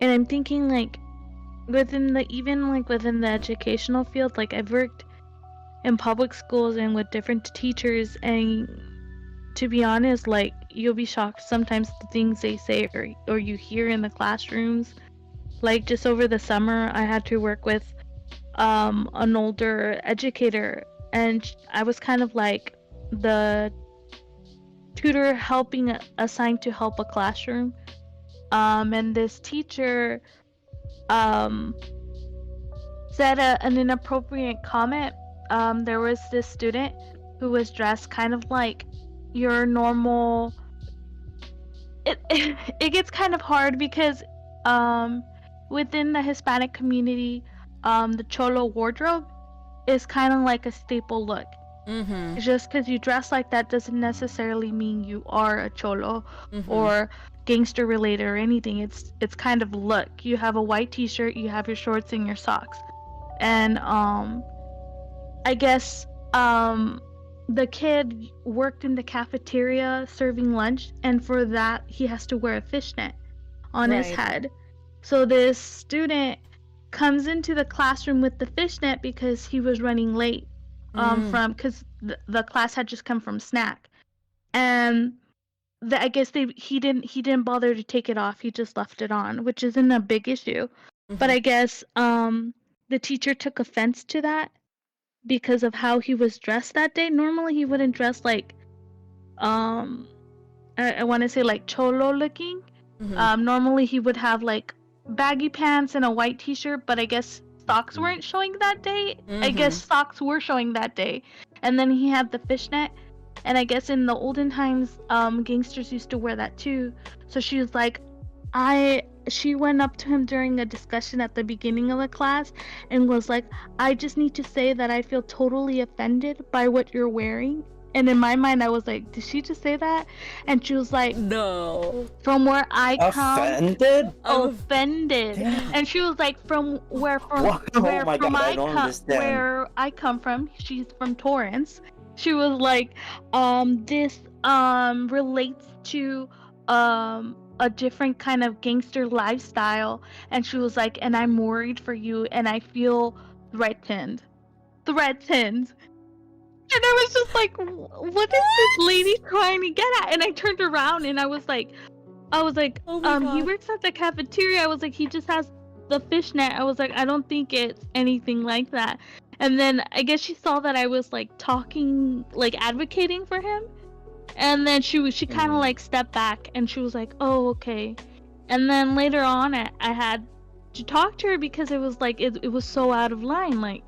And I'm thinking like within the educational field, like I've worked in public schools and with different teachers, and to be honest, like you'll be shocked sometimes the things they say or you hear in the classrooms. Like just over the summer I had to work with an older educator, and I was kind of like the tutor assigned to help a classroom, and this teacher said an inappropriate comment. There was this student who was dressed kind of like your normal. It gets kind of hard because within the Hispanic community, the cholo wardrobe is kind of like a staple look. Mm-hmm. Just because you dress like that doesn't necessarily mean you are a cholo Mm-hmm. or gangster related or anything. It's kind of look. You have a white t-shirt, you have your shorts and your socks. And I guess the kid worked in the cafeteria serving lunch, and for that he has to wear a fishnet on his Right. head. So this student comes into the classroom with the fishnet because he was running late because the class had just come from snack, and I guess he didn't bother to take it off. He just left it on, which isn't a big issue. But I guess the teacher took offense to that because of how he was dressed that day. Normally he wouldn't dress like I want to say like cholo looking. Mm-hmm. Normally he would have like baggy pants and a white t-shirt, but I guess socks weren't showing that day. I guess socks were showing that day. And then he had the fishnet, and I guess in the olden times gangsters used to wear that too. So she was like, she went up to him during a discussion at the beginning of the class and was like, I just need to say that I feel totally offended by what you're wearing. And in my mind I was like, did she just say that? And she was like, No. from where I come, Offended? offended. Damn. And she was like, where Oh my God, I don't understand. where I come from, she's from Torrance. She was like, this relates to a different kind of gangster lifestyle. And she was like, and I'm worried for you and I feel threatened. And I was just like, what is this lady trying to get at? And I turned around and I was like, Oh my he God. works at the cafeteria. I was like, he just has the fishnet. I was like, I don't think it's anything like that. And then I guess she saw that I was like talking, like advocating for him. And then she kind of like stepped back and she was like, oh, okay. And then later on, I had to talk to her because it was like, it was so out of line. Like,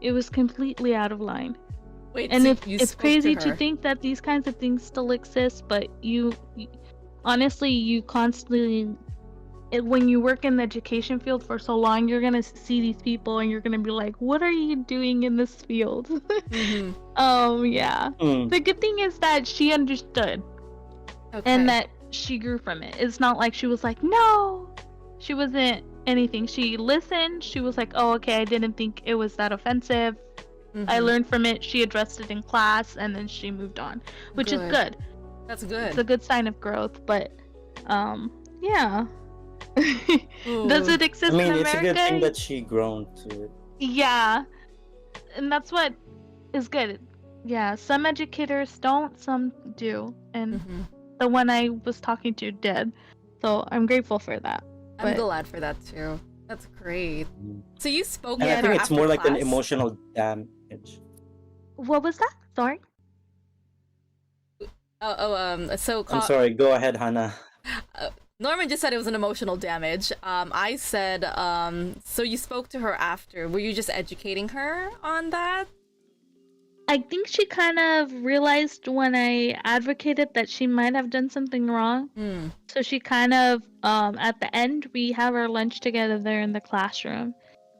it was completely out of line. Wait, And so it's spoke crazy to to her. think that these kinds of things still exist, but you honestly, you constantly, when you work in the education field for so long, you're gonna see these people and you're gonna be like, what are you doing in this field? Yeah. The good thing is that she understood Okay. and that she grew from it. It's not like she was like, no. She wasn't anything. She listened. She was like, oh, okay, I didn't think it was that offensive. I learned from it. She addressed it in class, and then she moved on, which is good. That's good. It's a good sign of growth, but yeah. Does it exist I mean, in it's a America? good thing that she grown to it. Yeah, and that's what is good. Yeah, some educators don't, some do, and the one I was talking to did. So I'm grateful for that. I'm glad for that too. That's great. So you spoke And with I think her it's after more like an class? emotional damage. What was that? Sorry. So I'm sorry, go ahead, Hannah. Norman just said it was an emotional damage. I said, so you spoke to her after. Were you just educating her on that? I think she kind of realized when I advocated that she might have done something wrong. So she kind of, at the end, we have our lunch together there in the classroom.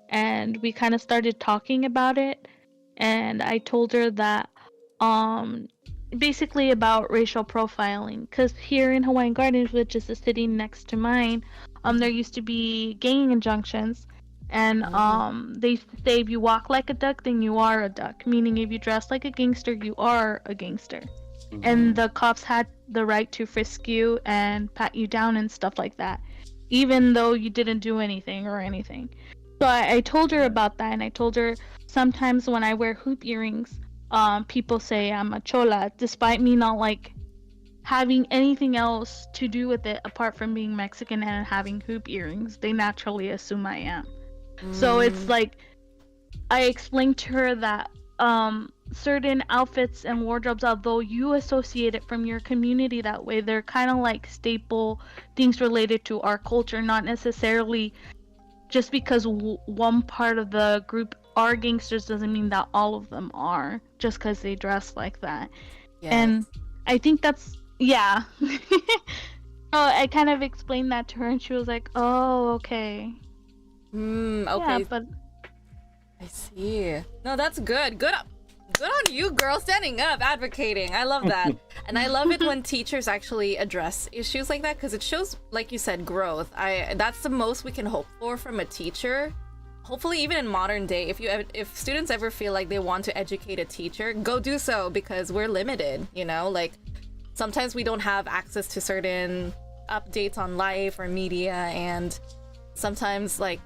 And we kind of started talking about it. And I told her that, basically about racial profiling. Because here in Hawaiian Gardens, which is the city next to mine, there used to be gang injunctions. And they used to say if you walk like a duck, then you are a duck. Meaning if you dress like a gangster, you are a gangster. And the cops had the right to frisk you and pat you down and stuff like that, even though you didn't do anything or anything. So I told her about that, and I told her sometimes when I wear hoop earrings, people say I'm a chola, despite me not like having anything else to do with it apart from being Mexican and having hoop earrings. They naturally assume I am. So it's like I explained to her that certain outfits and wardrobes, although you associate it from your community that way, they're kind of like staple things related to our culture, not necessarily just because one part of the group are gangsters doesn't mean that all of them are, just because they dress like that. Yes. And I think that's, yeah. I kind of explained that to her, and she was like, oh, okay. Okay. Yeah, but I see. No, that's good. Good on you, girl, standing up, advocating. I love that. And I love it when teachers actually address issues like that, because it shows, like you said, growth. That's the most we can hope for from a teacher. Hopefully, even in modern day, if students ever feel like they want to educate a teacher, go do so, because we're limited, you know? Like, sometimes we don't have access to certain updates on life or media, and sometimes, like,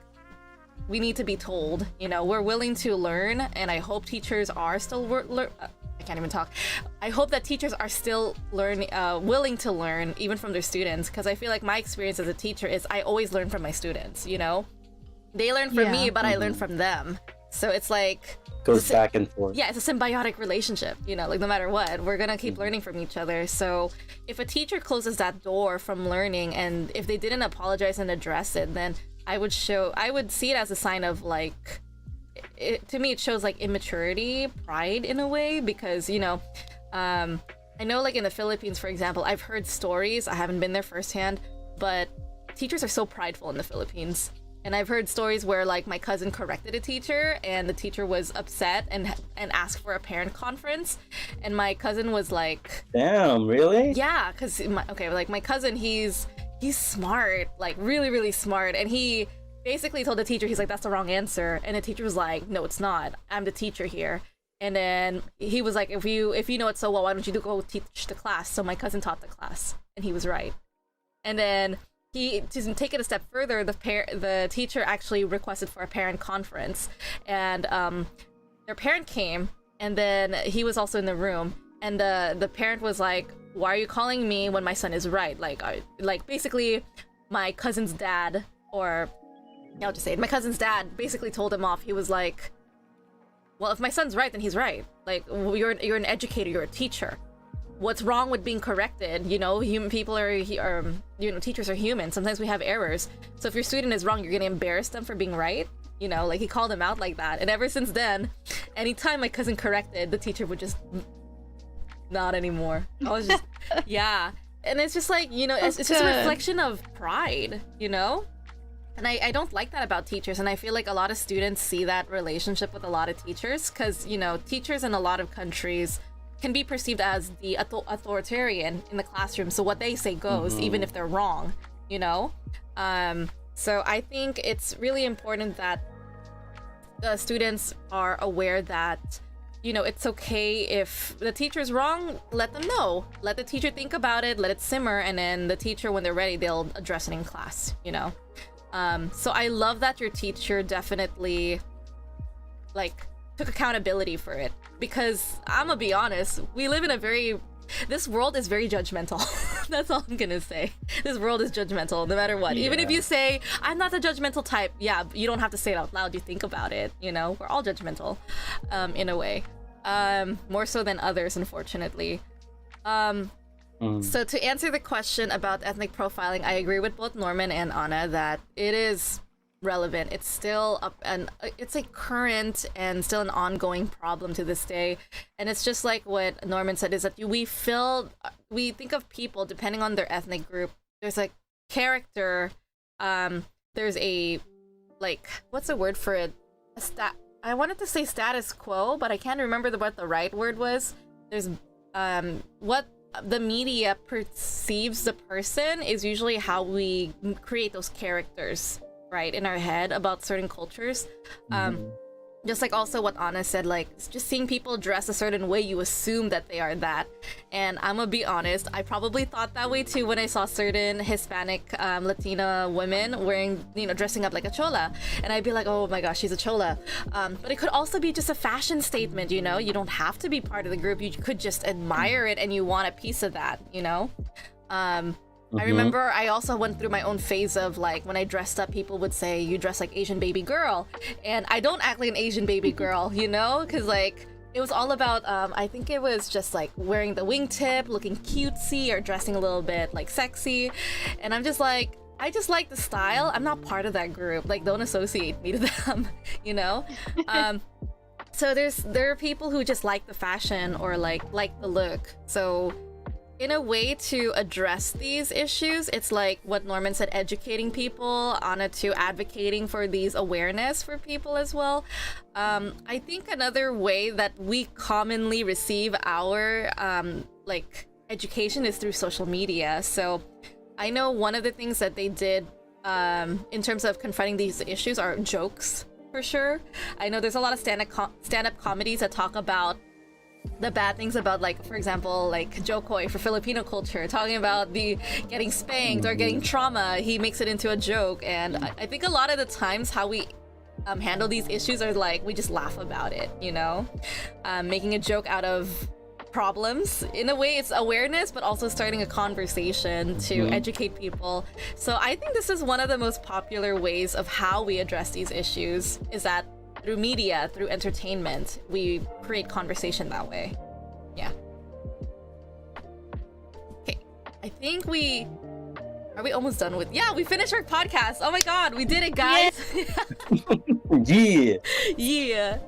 we need to be told, you know, we're willing to learn, and I hope teachers are still I can't even talk. I hope that teachers are still willing to learn, even from their students, because I feel like my experience as a teacher is I always learn from my students, you know? They learn from me, but I learn from them. So it's like... Goes back and forth. Yeah, it's a symbiotic relationship, you know, like no matter what, we're gonna keep learning from each other. So if a teacher closes that door from learning, and if they didn't apologize and address it, then I would see it as a sign of, like, to me it shows like immaturity, pride in a way, because, you know, I know, like in the Philippines, for example, I've heard stories, I haven't been there firsthand, but teachers are so prideful in the Philippines. And I've heard stories where, like, my cousin corrected a teacher, and the teacher was upset and asked for a parent conference, and my cousin was like, damn, really? Yeah, because my cousin, he's smart, like really, really smart, and he basically told the teacher, he's like, that's the wrong answer, and the teacher was like, no, it's not, I'm the teacher here. And then he was like, if you know it so well, why don't you go teach the class? So my cousin taught the class, and he was right. And then to take it a step further, the teacher actually requested for a parent conference, and their parent came, and then he was also in the room, and the parent was like, why are you calling me when my son is right? Like basically my cousin's dad, or I'll just say it, my cousin's dad basically told him off. He was like, well, if my son's right, then he's right. Like, you're an educator, you're a teacher. What's wrong with being corrected? You know, teachers are human. Sometimes we have errors. So if your student is wrong, you're gonna embarrass them for being right. You know, like, he called him out like that. And ever since then, anytime my cousin corrected, the teacher would just, not anymore. I was just, yeah. And it's just like, you know, it's just a reflection of pride, you know? And I don't like that about teachers. And I feel like a lot of students see that relationship with a lot of teachers, because, you know, teachers in a lot of countries can be perceived as the authoritarian in the classroom. So what they say goes, even if they're wrong, you know? So I think it's really important that the students are aware that, you know, it's okay if the teacher's wrong, let them know. Let the teacher think about it, let it simmer, and then the teacher, when they're ready, they'll address it in class, you know? So I love that your teacher definitely, like, took accountability for it, because I'm gonna be honest, we live in this world is very judgmental. That's all I'm gonna say. This world is judgmental no matter what. Yeah. Even if you say, I'm not the judgmental type, yeah, you don't have to say it out loud, you think about it, you know? We're all judgmental, in a way. More so than others, unfortunately. Mm. So to answer the question about ethnic profiling, I agree with both Norman and Anna that it is relevant. It's still up, and it's a current and still an ongoing problem to this day. And it's just like what Norman said, is that we think of people depending on their ethnic group. There's a character, there's a, like, what's the word for it? I wanted to say status quo, but I can't remember what the right word was. There's what the media perceives the person is usually how we create those characters, right, in our head about certain cultures. Just like also what Anna said, like, just seeing people dress a certain way, you assume that they are that. And I'm gonna be honest, I probably thought that way too when I saw certain Hispanic Latina women wearing, dressing up like a chola. And I'd be like, oh my gosh, she's a chola. But it could also be just a fashion statement, you don't have to be part of the group. You could just admire it and you want a piece of that, I remember I also went through my own phase of, like, when I dressed up, people would say, you dress like Asian baby girl. And I don't act like an Asian baby girl, because, like, it was all about, I think it was just, like, wearing the wingtip, looking cutesy, or dressing a little bit, like, sexy. And I'm just like, I just like the style. I'm not part of that group. Like, don't associate me to them, So there are people who just like the fashion or, like the look. So in a way to address these issues, it's like what Norman said, educating people, Anna too, advocating for these awareness for people as well. I think another way that we commonly receive our education is through social media. So I know one of the things that they did in terms of confronting these issues are jokes, for sure. I know there's a lot of stand-up comedies that talk about the bad things about, like, for example, like Jokoi for Filipino culture, talking about the getting spanked or getting trauma. He makes it into a joke, and I think a lot of the times how we handle these issues are like we just laugh about it, making a joke out of problems. In a way, it's awareness, but also starting a conversation to educate people. So I think this is one of the most popular ways of how we address these issues, is that through media, through entertainment, we create conversation that way. Yeah. Okay, I think are we almost done with? Yeah, we finished our podcast. Oh my god, we did it, guys. Yeah. Yeah.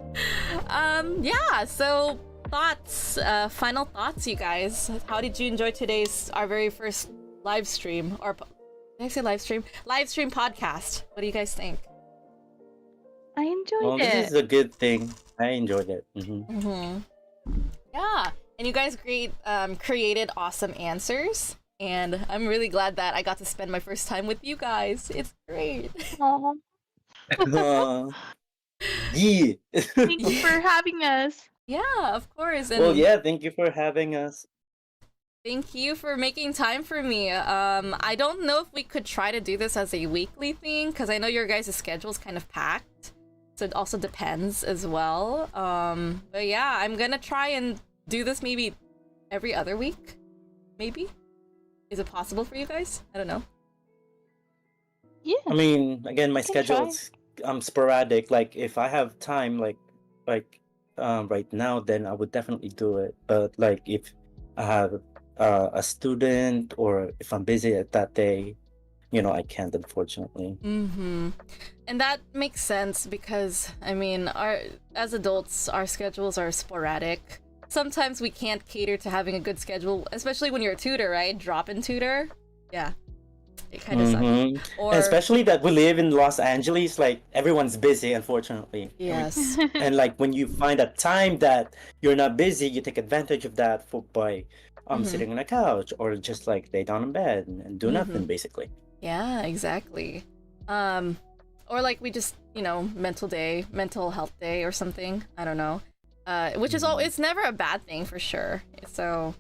Yeah. So thoughts, final thoughts, you guys. How did you enjoy our very first live stream? Or did I say live stream? Live stream podcast. What do you guys think? I enjoyed it. This is a good thing. I enjoyed it. Yeah, and you guys created awesome answers, and I'm really glad that I got to spend my first time with you guys. It's great. Yeah. Thank you for having us. Yeah, of course. And Well, yeah, thank you for having us. thank you for making time for me. I don't know if we could try to do this as a weekly thing, because I know your guys' schedule is kind of packed. So it also depends as well. But yeah, I'm gonna try and do this maybe every other week. Maybe? Is it possible for you guys? I don't know. Yeah. I mean, again, my can try. schedule's sporadic. Like, if I have time, like right now, then I would definitely do it. But like, if I have a student or if I'm busy at that day, I can't, unfortunately. And that makes sense because, I mean, as adults, our schedules are sporadic. Sometimes we can't cater to having a good schedule, especially when you're a tutor, right? Drop-in tutor. Yeah. It kind of sucks. Or Especially that we live in Los Angeles, like, everyone's busy, unfortunately. yes. And like, when you find a time that you're not busy, you take advantage of that by sitting on a couch or just like lay down in bed and do nothing, basically. Yeah, exactly. Or like we just, mental health day or something. I don't know. Which is it's never a bad thing for sure. So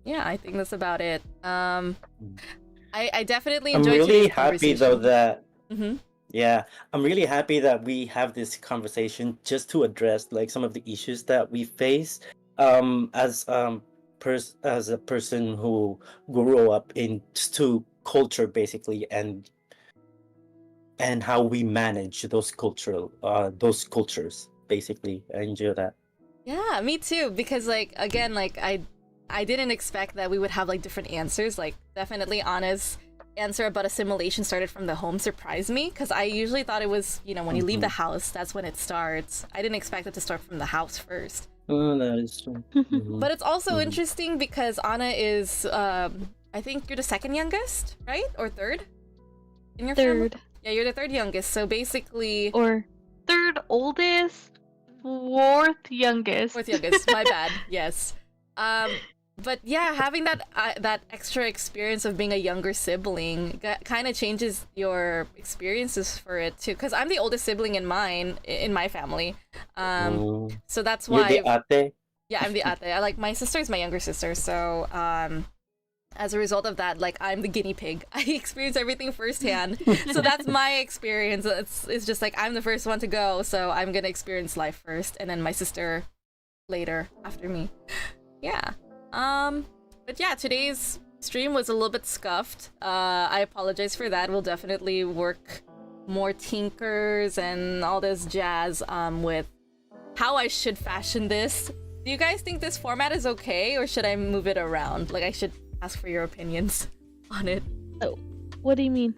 yeah, I think that's about it. I definitely I'm enjoyed really today's happy though conversation. that yeah, I'm really happy that we have this conversation just to address like some of the issues that we face as as a person who grew up into culture, basically, and how we manage those cultures, basically. I enjoy that. Yeah, me too. Because like again, like I I didn't expect that we would have like different answers. Like definitely Anna's answer about assimilation started from the home surprised me, because I usually thought it was, when you leave the house, that's when it starts. I didn't expect it to start from the house first. Oh, that is true. But it's also interesting because Anna is, I think you're the second youngest, right? Or third? In your family? Third. Yeah, you're the third youngest. So basically, Or third oldest, fourth youngest. fourth youngest. My bad. Yes. But yeah, having that extra experience of being a younger sibling kind of changes your experiences for it too. Because I'm the oldest sibling in my family. So that's why. You're the ate? Yeah, I'm the ate. My sister is my younger sister. So as a result of that, I'm the guinea pig. I experience everything firsthand. So that's my experience. It's just I'm the first one to go, so I'm gonna experience life first, and then my sister later after me. Yeah. But yeah, today's stream was a little bit scuffed. I apologize for that. We'll definitely work more tinkers and all this jazz with how I should fashion this. Do you guys think this format is okay, or should I move it around? I should ask for your opinions on it. Oh, what do you mean?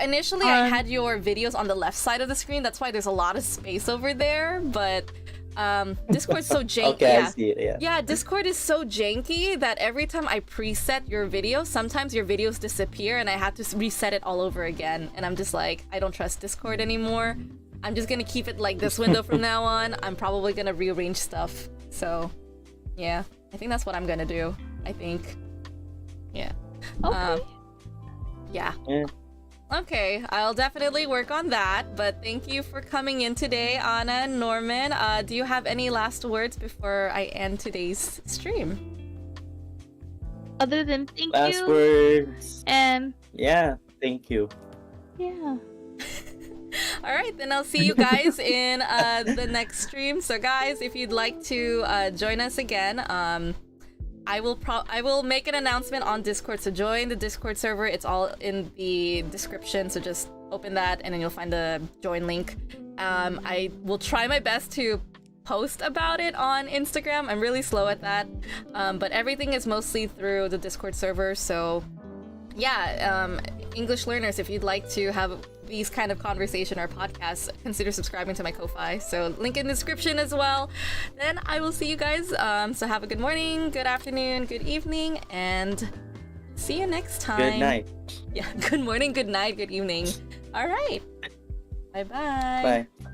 Initially I had your videos on the left side of the screen. That's why there's a lot of space over there, but Discord's so janky. Okay, I see it, yeah. Yeah, Discord is so janky that every time I preset your video, sometimes your videos disappear and I have to reset it all over again. And I'm just I don't trust Discord anymore. I'm just gonna keep it like this window from now on. I'm probably gonna rearrange stuff. So, yeah, I think that's what I'm gonna do. I think. Yeah. Okay. Yeah. Yeah. Okay, I'll definitely work on that, but thank you for coming in today, Anna and Norman. Do you have any last words before I end today's stream? Other than thank Last you. words. And Yeah, thank you. yeah. All right, then I'll see you guys in the next stream. So guys, if you'd like to join us again, I will make an announcement on Discord, so join the Discord server. It's all in the description, so just open that and then you'll find the join link. I will try my best to post about it on Instagram. I'm really slow at that, but everything is mostly through the Discord server. So yeah, English learners, if you'd like to have these kind of conversation or podcasts, consider subscribing to my Ko-Fi. So link in the description as well. Then I will see you guys. So have a good morning, good afternoon, good evening, and see you next time. Good night. Yeah, good morning, good night, good evening. All right. Bye-bye. Bye.